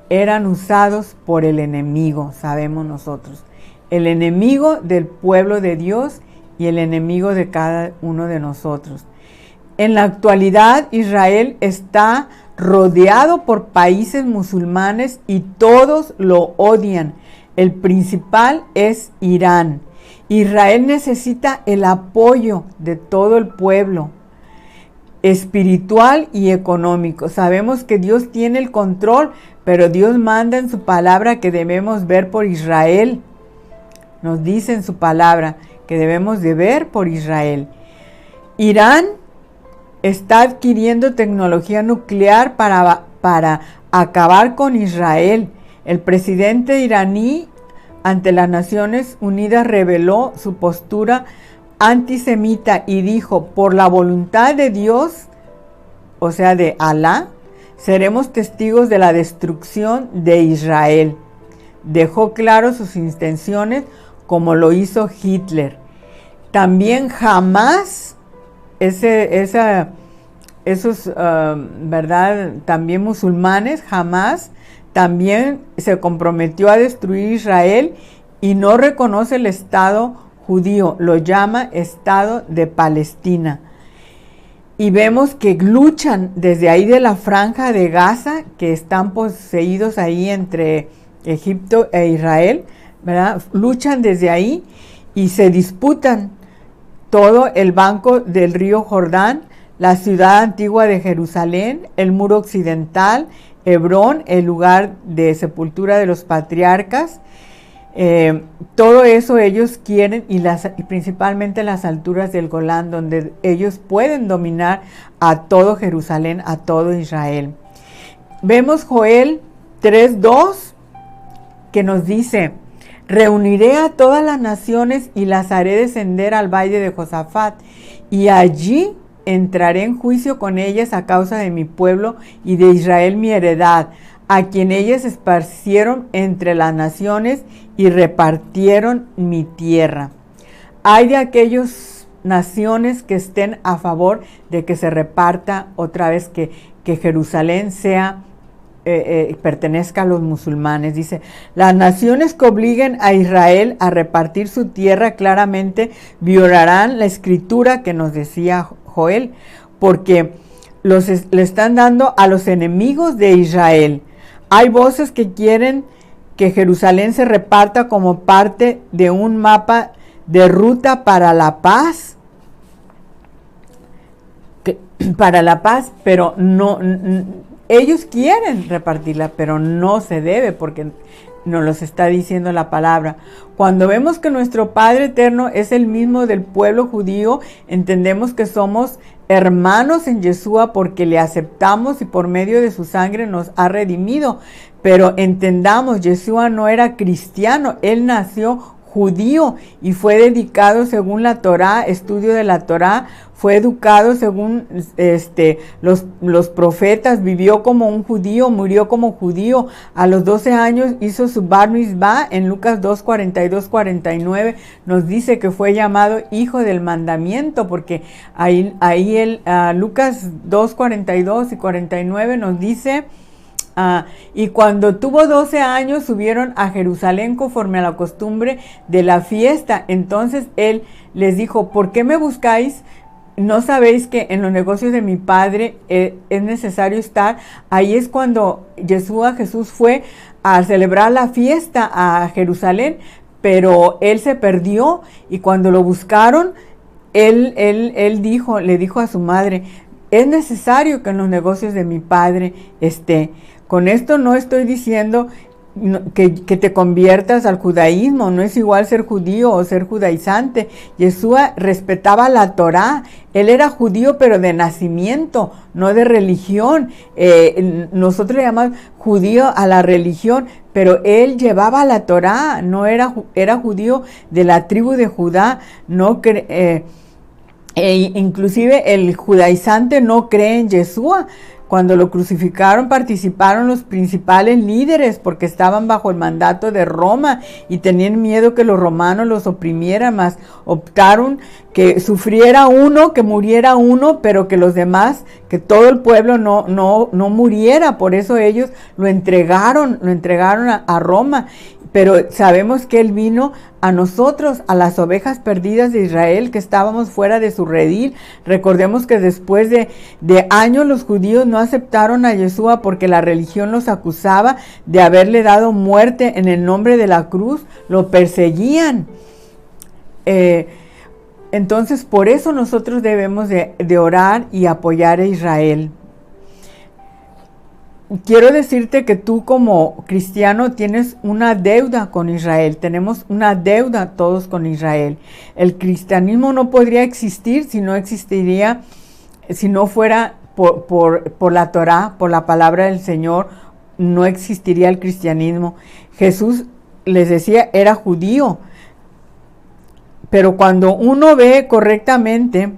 eran usados por el enemigo, sabemos nosotros. El enemigo del pueblo de Dios y el enemigo de cada uno de nosotros. En la actualidad, Israel está rodeado por países musulmanes y todos lo odian. El principal es Irán. Israel necesita el apoyo de todo el pueblo, espiritual y económico. Sabemos que Dios tiene el control, pero Dios manda en su palabra que debemos ver por Israel. Nos dice en su palabra que debemos de ver por Israel. Irán está adquiriendo tecnología nuclear para acabar con Israel. El presidente iraní ante las Naciones Unidas reveló su postura antisemita y dijo: por la voluntad de Dios, o sea de Alá, seremos testigos de la destrucción de Israel. Dejó claro sus intenciones como lo hizo Hitler. También Hamás, esos ¿verdad?, también musulmanes, Hamás también se comprometió a destruir Israel y no reconoce el Estado judío lo llama Estado de Palestina. Y vemos que luchan desde ahí de la franja de Gaza, que están poseídos ahí entre Egipto e Israel, ¿verdad? Luchan desde ahí y se disputan todo el banco del río Jordán, la ciudad antigua de Jerusalén, el muro occidental, Hebrón, el lugar de sepultura de los patriarcas. Todo eso ellos quieren, y principalmente las alturas del Golán, donde ellos pueden dominar a todo Jerusalén, a todo Israel. Vemos Joel 3:2 que nos dice: reuniré a todas las naciones y las haré descender al valle de Josafat, y allí entraré en juicio con ellas a causa de mi pueblo y de Israel mi heredad, a quien ellas esparcieron entre las naciones y repartieron mi tierra. Hay de aquellas naciones que estén a favor de que se reparta otra vez, que Jerusalén sea pertenezca a los musulmanes. Dice: las naciones que obliguen a Israel a repartir su tierra claramente violarán la escritura que nos decía Joel, porque le están dando a los enemigos de Israel. Hay voces que quieren que Jerusalén se reparta como parte de un mapa de ruta para la paz, pero no, ellos quieren repartirla, pero no se debe, porque nos los está diciendo la palabra. Cuando vemos que nuestro Padre eterno es el mismo del pueblo judío, entendemos que somos hermanos en Yeshua porque le aceptamos y por medio de su sangre nos ha redimido. Pero entendamos, Yeshua no era cristiano, él nació judío y fue dedicado según la Torá, estudio de la Torá, fue educado según los profetas, vivió como un judío, murió como judío. A los 12 años hizo su bar mitzvah. En Lucas 2, 42, 49 nos dice que fue llamado hijo del mandamiento, porque ahí Lucas 2, 42 y 49 nos dice: y cuando tuvo 12 años subieron a Jerusalén conforme a la costumbre de la fiesta. Entonces él les dijo: ¿por qué me buscáis? ¿No sabéis que en los negocios de mi Padre es necesario estar? Ahí es cuando Jesús fue a celebrar la fiesta a Jerusalén, pero él se perdió, y cuando lo buscaron, él le dijo a su madre: es necesario que en los negocios de mi Padre esté. Con esto no estoy diciendo que te conviertas al judaísmo, no es igual ser judío o ser judaizante. Yeshua respetaba la Torá, él era judío pero de nacimiento, no de religión. Nosotros le llamamos judío a la religión, pero él llevaba la Torá, no era judío de la tribu de Judá, inclusive el judaizante no cree en Yeshua. Cuando lo crucificaron participaron los principales líderes porque estaban bajo el mandato de Roma y tenían miedo que los romanos los oprimieran, más optaron que sufriera uno, que muriera uno, pero que los demás, que todo el pueblo no muriera. Por eso ellos lo entregaron a Roma. Pero sabemos que él vino a nosotros, a las ovejas perdidas de Israel, que estábamos fuera de su redil. Recordemos que después de años los judíos no aceptaron a Yeshua porque la religión los acusaba de haberle dado muerte en el nombre de la cruz, lo perseguían. Entonces, por eso nosotros debemos de orar y apoyar a Israel. Quiero decirte que tú como cristiano tienes una deuda con Israel. Tenemos una deuda todos con Israel. El cristianismo no podría existir si no fuera por la Torá, por la palabra del Señor. No existiría el cristianismo. Jesús, les decía, era judío. Pero cuando uno ve correctamente,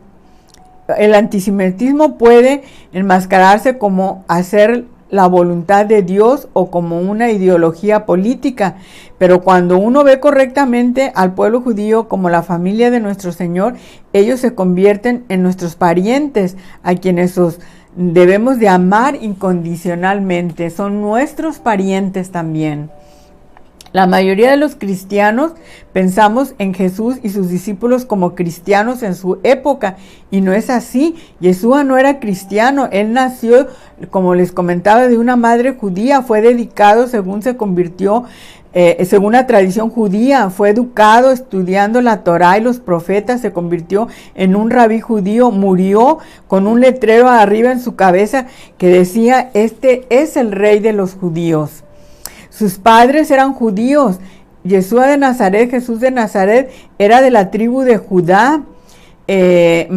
el antisemitismo puede enmascararse como hacer la voluntad de Dios o como una ideología política, pero cuando uno ve correctamente al pueblo judío como la familia de nuestro Señor, ellos se convierten en nuestros parientes, a quienes debemos de amar incondicionalmente, son nuestros parientes también. La mayoría de los cristianos pensamos en Jesús y sus discípulos como cristianos en su época, y no es así. Yeshua no era cristiano, él nació, como les comentaba, de una madre judía, fue dedicado según se convirtió, según la tradición judía, fue educado estudiando la Torá y los profetas, se convirtió en un rabí judío, murió con un letrero arriba en su cabeza que decía: "Este es el rey de los judíos". Sus padres eran judíos. Yeshua de Nazaret, Jesús de Nazaret, era de la tribu de Judá, que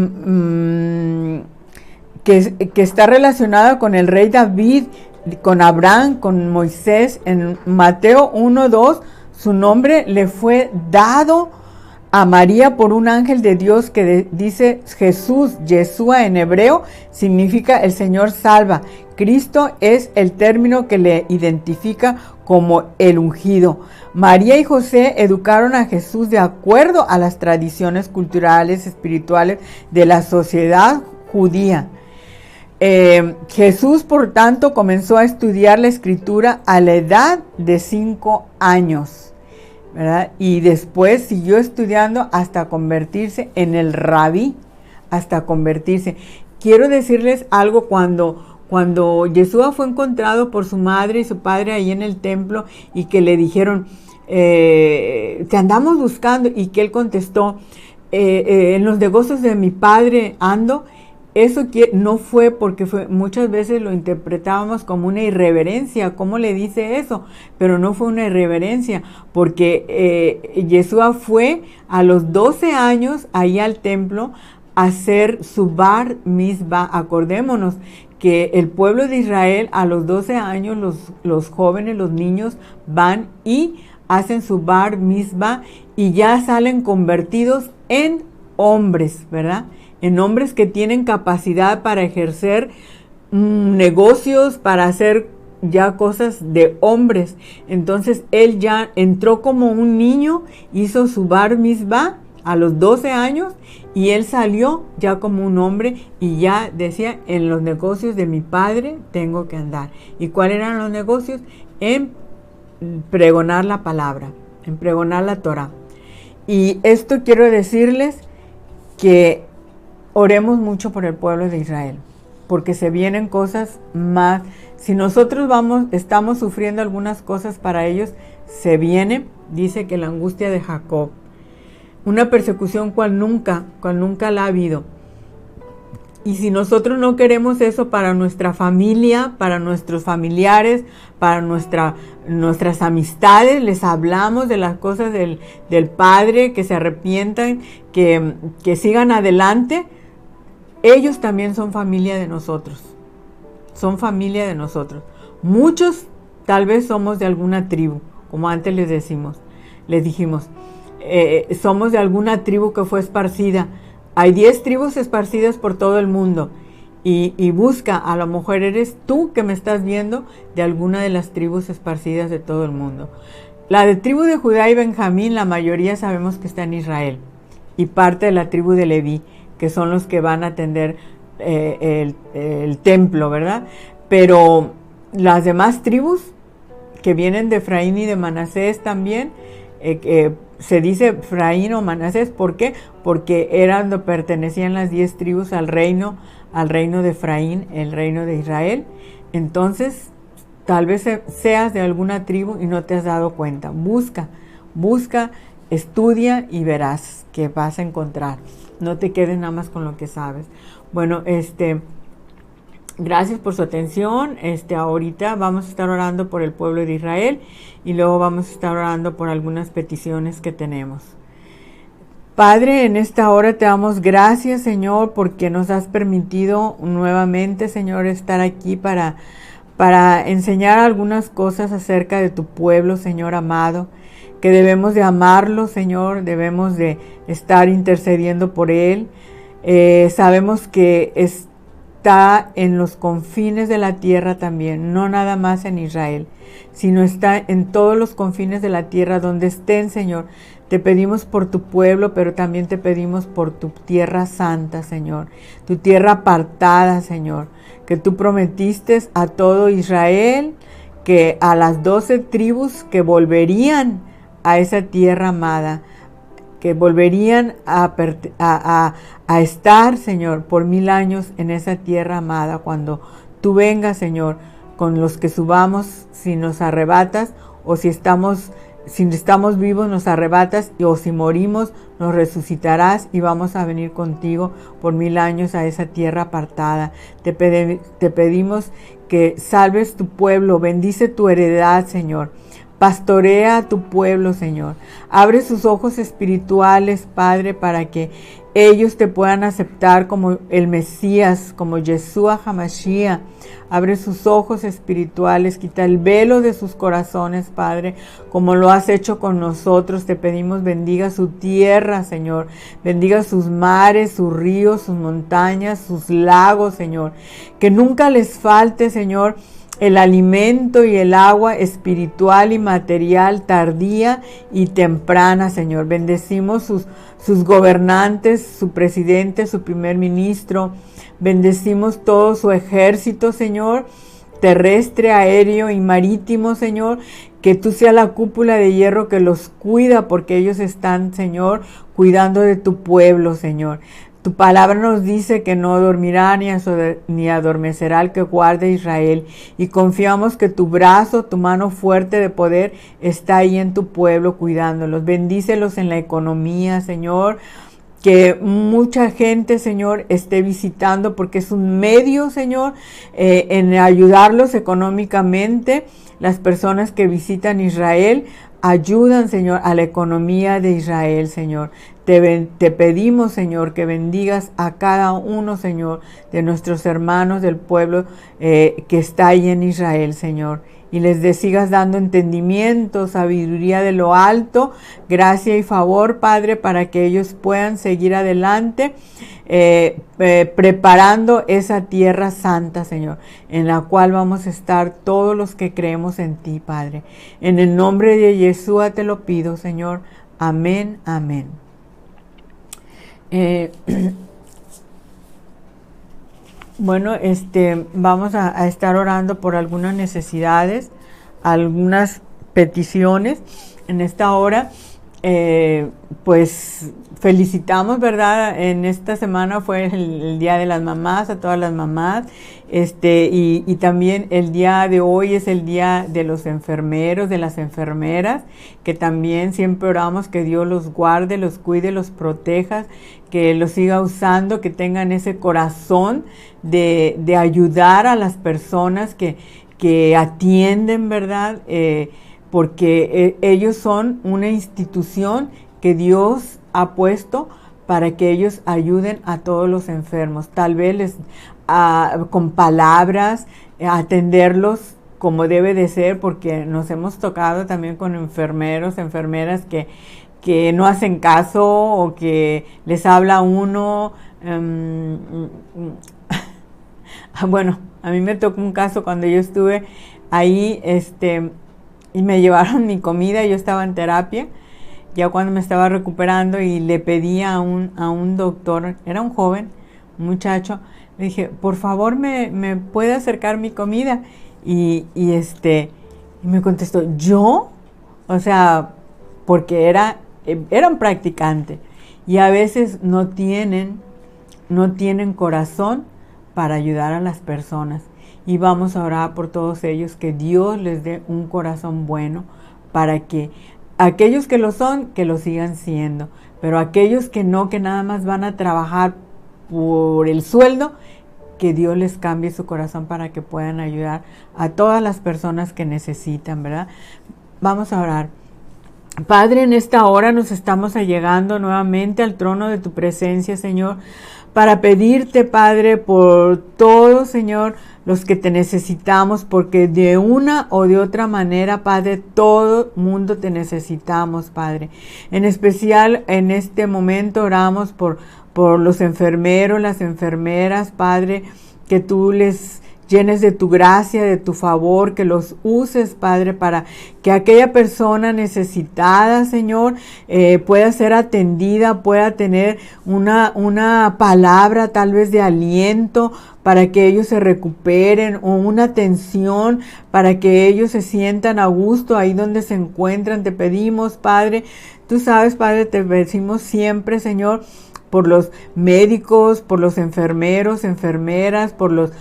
está relacionada con el rey David, con Abraham, con Moisés. En Mateo 1:2, su nombre le fue dado a María por un ángel de Dios que dice Jesús. Yeshua en hebreo significa el Señor salva. Cristo es el término que le identifica como el ungido. María y José educaron a Jesús de acuerdo a las tradiciones culturales, espirituales de la sociedad judía. Jesús, por tanto, comenzó a estudiar la escritura a la edad de 5 años, ¿verdad? Y después siguió estudiando hasta convertirse en el rabí, hasta convertirse. Quiero decirles algo: cuando Yeshua fue encontrado por su madre y su padre ahí en el templo, y que le dijeron, te andamos buscando, y que él contestó, en los negocios de mi padre ando. Eso no fue porque muchas veces lo interpretábamos como una irreverencia. ¿Cómo le dice eso? Pero no fue una irreverencia, porque Yeshua fue a los 12 años ahí al templo a hacer su bar mitzvah. Acordémonos que el pueblo de Israel a los 12 años, los jóvenes, los niños, van y hacen su bar mitzvah y ya salen convertidos en hombres, ¿verdad? En hombres que tienen capacidad para ejercer negocios, para hacer ya cosas de hombres. Entonces él ya entró como un niño, hizo su bar mitzvah a los 12 años, y él salió ya como un hombre y ya decía: en los negocios de mi padre tengo que andar. ¿Y cuáles eran los negocios? En pregonar la palabra, en pregonar la Torah. Y esto quiero decirles que oremos mucho por el pueblo de Israel, porque se vienen cosas más. Si nosotros estamos sufriendo algunas cosas para ellos, se viene, dice que la angustia de Jacob, una persecución cual nunca la ha habido. Y si nosotros no queremos eso para nuestra familia, para nuestros familiares, para nuestras amistades, les hablamos de las cosas del Padre, que se arrepientan, que sigan adelante. Ellos también son familia de nosotros. Son familia de nosotros. Muchos tal vez somos de alguna tribu, como antes les dijimos. Somos de alguna tribu que fue esparcida. Hay 10 tribus esparcidas por todo el mundo. Y busca, a lo mejor eres tú que me estás viendo de alguna de las tribus esparcidas de todo el mundo. La de tribu de Judá y Benjamín, la mayoría sabemos que está en Israel. Y parte de la tribu de Leví, que son los que van a atender el templo, ¿verdad? Pero las demás tribus que vienen de Efraín y de Manasés también, se dice Efraín o Manasés, ¿por qué? Porque pertenecían las 10 tribus al reino de Efraín, el reino de Israel. Entonces, tal vez seas de alguna tribu y no te has dado cuenta. Busca, estudia y verás que vas a encontrar. No te quedes nada más con lo que sabes. Bueno, gracias por su atención. Ahorita vamos a estar orando por el pueblo de Israel y luego vamos a estar orando por algunas peticiones que tenemos. Padre, en esta hora te damos gracias, Señor, porque nos has permitido nuevamente, Señor, estar aquí para enseñar algunas cosas acerca de tu pueblo, Señor amado, que debemos de amarlo, Señor, debemos de estar intercediendo por él. Sabemos que está en los confines de la tierra también, no nada más en Israel, sino está en todos los confines de la tierra donde estén, Señor. Te pedimos por tu pueblo, pero también te pedimos por tu tierra santa, Señor, tu tierra apartada, Señor, que tú prometiste a todo Israel que a las 12 tribus que volverían a esa tierra amada, que volverían a estar, Señor, por 1000 años en esa tierra amada, cuando tú vengas, Señor, con los que subamos, si nos arrebatas, o si estamos vivos, nos arrebatas, o si morimos, nos resucitarás y vamos a venir contigo por 1000 años a esa tierra apartada. Te pedimos que salves tu pueblo, bendice tu heredad, Señor. Pastorea a tu pueblo, Señor. Abre sus ojos espirituales, Padre, para que ellos te puedan aceptar como el Mesías, como Yeshua HaMashiach. Abre sus ojos espirituales, quita el velo de sus corazones, Padre, como lo has hecho con nosotros. Te pedimos, bendiga su tierra, Señor. Bendiga sus mares, sus ríos, sus montañas, sus lagos, Señor. Que nunca les falte, Señor, el alimento y el agua espiritual y material tardía y temprana, Señor. Bendecimos sus gobernantes, su presidente, su primer ministro. Bendecimos todo su ejército, Señor, terrestre, aéreo y marítimo, Señor. Que tú seas la cúpula de hierro que los cuida, porque ellos están, Señor, cuidando de tu pueblo, Señor. Tu palabra nos dice que no dormirá ni adormecerá el que guarde Israel. Y confiamos que tu brazo, tu mano fuerte de poder está ahí en tu pueblo cuidándolos. Bendícelos en la economía, Señor. Que mucha gente, Señor, esté visitando, porque es un medio, Señor, en ayudarlos económicamente. Las personas que visitan Israel ayudan, Señor, a la economía de Israel, Señor. Te pedimos, Señor, que bendigas a cada uno, Señor, de nuestros hermanos del pueblo que está ahí en Israel, Señor. Y les sigas dando entendimiento, sabiduría de lo alto, gracia y favor, Padre, para que ellos puedan seguir adelante, preparando esa tierra santa, Señor, en la cual vamos a estar todos los que creemos en ti, Padre. En el nombre de Yeshua te lo pido, Señor. Amén, amén. Bueno, vamos a estar orando por algunas necesidades, algunas peticiones en esta hora. Pues felicitamos, ¿verdad? En esta semana fue el Día de las Mamás, a todas las mamás, y también el día de hoy es el Día de los enfermeros, de las enfermeras, que también siempre oramos que Dios los guarde, los cuide, los proteja, que los siga usando, que tengan ese corazón de ayudar a las personas que atienden, ¿verdad? Porque ellos son una institución que Dios ha puesto para que ellos ayuden a todos los enfermos. Tal vez con palabras, atenderlos como debe de ser, porque nos hemos tocado también con enfermeros, enfermeras que no hacen caso o que les habla uno. Bueno, a mí me tocó un caso cuando yo estuve ahí, y me llevaron mi comida, yo estaba en terapia, ya cuando me estaba recuperando, y le pedí a un doctor, era un joven, un muchacho, le dije, por favor, ¿me puede acercar mi comida? Y me contestó, ¿yo? O sea, porque era un practicante, y a veces no tienen corazón para ayudar a las personas. Y vamos a orar por todos ellos, que Dios les dé un corazón bueno, para que aquellos que lo son, que lo sigan siendo, pero aquellos que no, que nada más van a trabajar por el sueldo, que Dios les cambie su corazón para que puedan ayudar a todas las personas que necesitan, ¿verdad? Vamos a orar. Padre, en esta hora nos estamos allegando nuevamente al trono de tu presencia, Señor, para pedirte, Padre, por todos, Señor, los que te necesitamos, porque de una o de otra manera, Padre, todo mundo te necesitamos, Padre. En especial, en este momento oramos por los enfermeros, las enfermeras, Padre, que tú les llenes de tu gracia, de tu favor, que los uses, Padre, para que aquella persona necesitada, Señor, pueda ser atendida, pueda tener una palabra tal vez de aliento para que ellos se recuperen, o una atención para que ellos se sientan a gusto ahí donde se encuentran. Te pedimos, Padre, tú sabes, Padre, te pedimos siempre, Señor, por los médicos, por los enfermeros, enfermeras, por los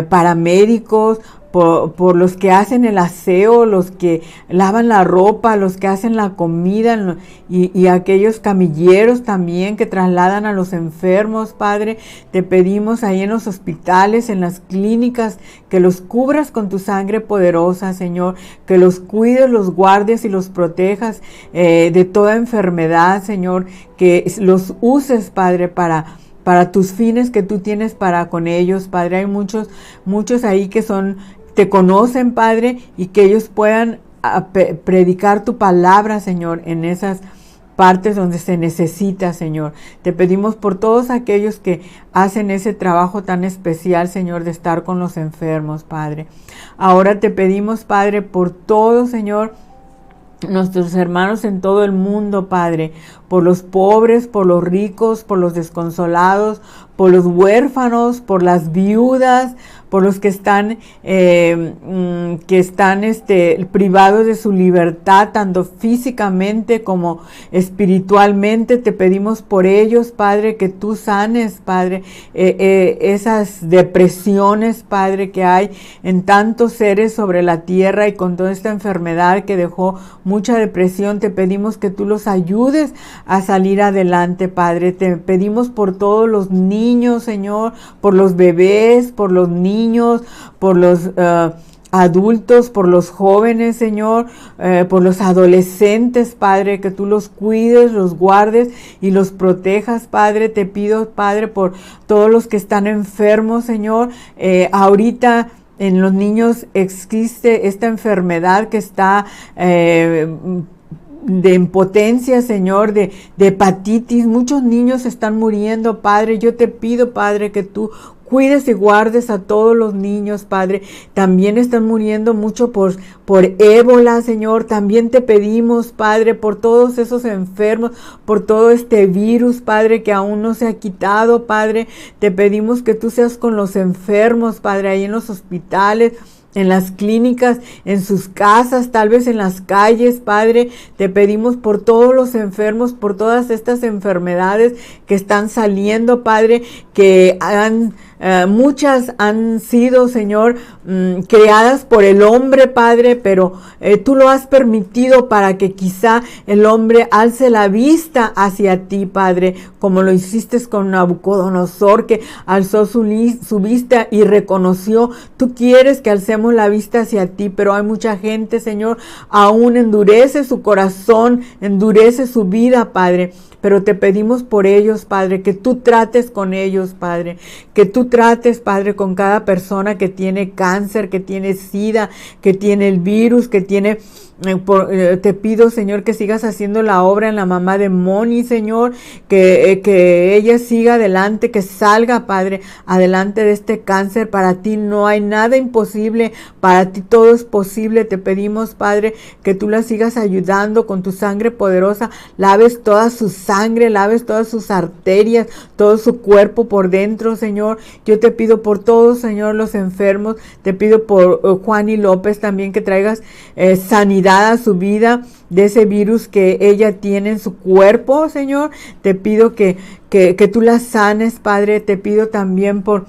paramédicos, por los que hacen el aseo, los que lavan la ropa, los que hacen la comida y aquellos camilleros también que trasladan a los enfermos, Padre. Te pedimos ahí en los hospitales, en las clínicas, que los cubras con tu sangre poderosa, Señor, que los cuides, los guardes y los protejas de toda enfermedad, Señor, que los uses, Padre, para tus fines que tú tienes para con ellos, Padre. Hay muchos ahí que te conocen, Padre, y que ellos puedan predicar tu palabra, Señor, en esas partes donde se necesita, Señor. Te pedimos por todos aquellos que hacen ese trabajo tan especial, Señor, de estar con los enfermos, Padre. Ahora te pedimos, Padre, por todo, Señor, nuestros hermanos en todo el mundo, Padre, por los pobres, por los ricos, por los desconsolados, por los huérfanos, por las viudas, por los que están privados de su libertad, tanto físicamente como espiritualmente. Te pedimos por ellos, Padre, que tú sanes, Padre, esas depresiones, Padre, que hay en tantos seres sobre la tierra, y con toda esta enfermedad que dejó mucha depresión. Te pedimos que tú los ayudes a salir adelante, Padre. Te pedimos por todos los niños, Señor, por los bebés, por los niños, por los adultos, por los jóvenes, Señor, por los adolescentes, Padre, que tú los cuides, los guardes y los protejas, Padre. Te pido, Padre, por todos los que están enfermos, Señor. Ahorita en los niños existe esta enfermedad que está de impotencia, Señor, de hepatitis. Muchos niños están muriendo, Padre. Yo te pido, Padre, que tú cuides y guardes a todos los niños, Padre. También están muriendo mucho por ébola, Señor. También te pedimos, Padre, por todos esos enfermos, por todo este virus, Padre, que aún no se ha quitado, Padre. Te pedimos que tú seas con los enfermos, Padre, ahí en los hospitales, en las clínicas, en sus casas, tal vez en las calles, Padre. Te pedimos por todos los enfermos, por todas estas enfermedades que están saliendo, Padre, que muchas han sido, Señor, creadas por el hombre, Padre, pero tú lo has permitido para que quizá el hombre alce la vista hacia ti, Padre, como lo hiciste con Nabucodonosor, que alzó su vista y reconoció. Tú quieres que alcemos la vista hacia ti, pero hay mucha gente, Señor, aún endurece su corazón, endurece su vida, Padre. Pero te pedimos por ellos, Padre, que tú trates con ellos, Padre, que tú trates, Padre, con cada persona que tiene cáncer, que tiene SIDA, que tiene el virus, que tiene... te pido, Señor, que sigas haciendo la obra en la mamá de Moni, Señor, que ella siga adelante, que salga, Padre, adelante de este cáncer. Para ti no hay nada imposible, para ti todo es posible. Te pedimos, Padre, que tú la sigas ayudando con tu sangre poderosa, laves toda su sangre, laves todas sus arterias, todo su cuerpo por dentro, Señor. Yo te pido por todos, Señor, los enfermos. Te pido por Juani López también, que traigas sanidad a su vida de ese virus que ella tiene en su cuerpo, Señor. Te pido que tú la sanes, Padre. Te pido también por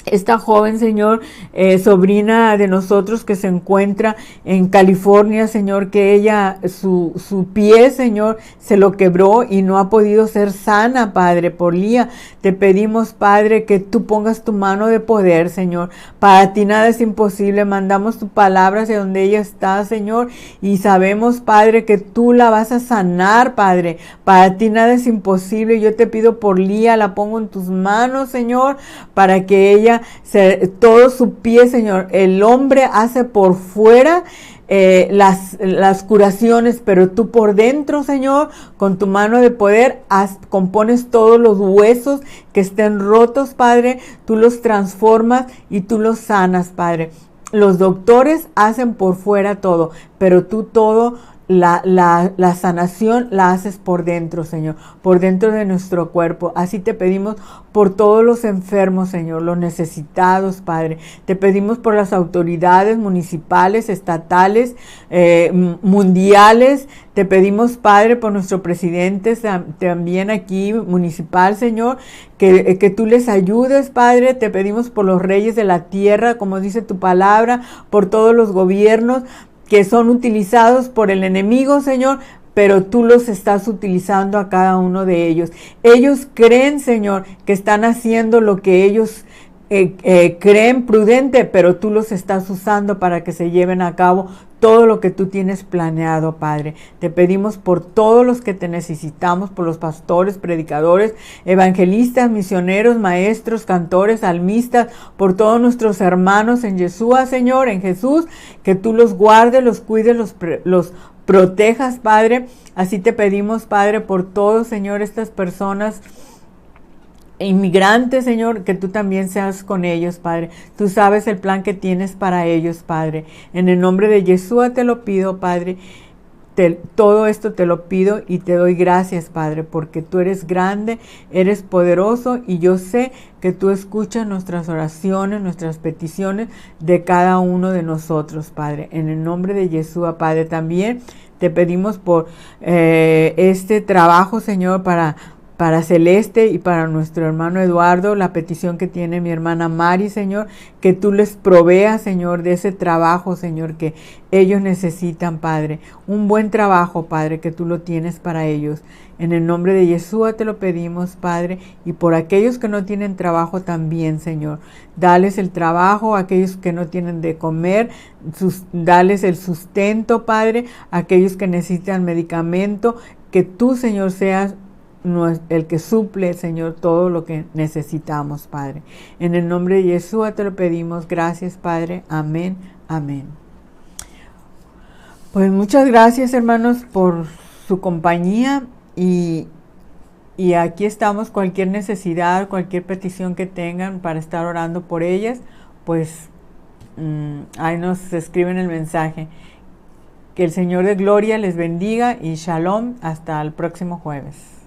esta joven, Señor, sobrina de nosotros que se encuentra en California, Señor, que ella, su pie, Señor, se lo quebró y no ha podido ser sana, Padre, por Lía. Te pedimos, Padre, que tú pongas tu mano de poder, Señor. Para ti nada es imposible. Mandamos tu palabra hacia donde ella está, Señor, y sabemos, Padre, que tú la vas a sanar, Padre. Para ti nada es imposible. Yo te pido por Lía, la pongo en tus manos, Señor, para que ella todo su pie, Señor, el hombre hace por fuera las curaciones, pero tú por dentro, Señor, con tu mano de poder, compones todos los huesos que estén rotos, Padre, tú los transformas y tú los sanas, Padre. Los doctores hacen por fuera todo, pero tú todo, la sanación la haces por dentro, Señor, por dentro de nuestro cuerpo. Así te pedimos por todos los enfermos, Señor, los necesitados, Padre. Te pedimos por las autoridades municipales, estatales, mundiales. Te pedimos, Padre, por nuestro presidente también aquí municipal, Señor, que tú les ayudes, Padre. Te pedimos por los reyes de la tierra, como dice tu palabra, por todos los gobiernos que son utilizados por el enemigo, Señor, pero tú los estás utilizando a cada uno de ellos. Ellos creen, Señor, que están haciendo lo que ellos creen prudente, pero tú los estás usando para que se lleven a cabo todo lo que tú tienes planeado, Padre. Te pedimos por todos los que te necesitamos, por los pastores, predicadores, evangelistas, misioneros, maestros, cantores, salmistas, por todos nuestros hermanos en Yeshua, Señor, en Jesús, que tú los guardes, los cuides, los protejas, Padre. Así te pedimos, Padre, por todos, Señor, estas personas inmigrantes, Señor, que tú también seas con ellos, Padre. Tú sabes el plan que tienes para ellos, Padre. En el nombre de Yeshua te lo pido, Padre. Todo esto te lo pido y te doy gracias, Padre, porque tú eres grande, eres poderoso y yo sé que tú escuchas nuestras oraciones, nuestras peticiones de cada uno de nosotros, Padre. En el nombre de Yeshua, Padre, también te pedimos por este trabajo, Señor, para Celeste y para nuestro hermano Eduardo, la petición que tiene mi hermana Mari, Señor, que tú les proveas, Señor, de ese trabajo, Señor, que ellos necesitan, Padre. Un buen trabajo, Padre, que tú lo tienes para ellos. En el nombre de Yeshua te lo pedimos, Padre, y por aquellos que no tienen trabajo también, Señor. Dales el trabajo, a aquellos que no tienen de comer, dales el sustento, Padre, a aquellos que necesitan medicamento, que tú, Señor, seas el que suple, Señor, todo lo que necesitamos, Padre. En el nombre de Yeshua te lo pedimos. Gracias, Padre. Amén. Amén. Pues muchas gracias, hermanos, por su compañía y aquí estamos. Cualquier necesidad, cualquier petición que tengan para estar orando por ellas, pues ahí nos escriben el mensaje. Que el Señor de Gloria les bendiga y Shalom hasta el próximo jueves.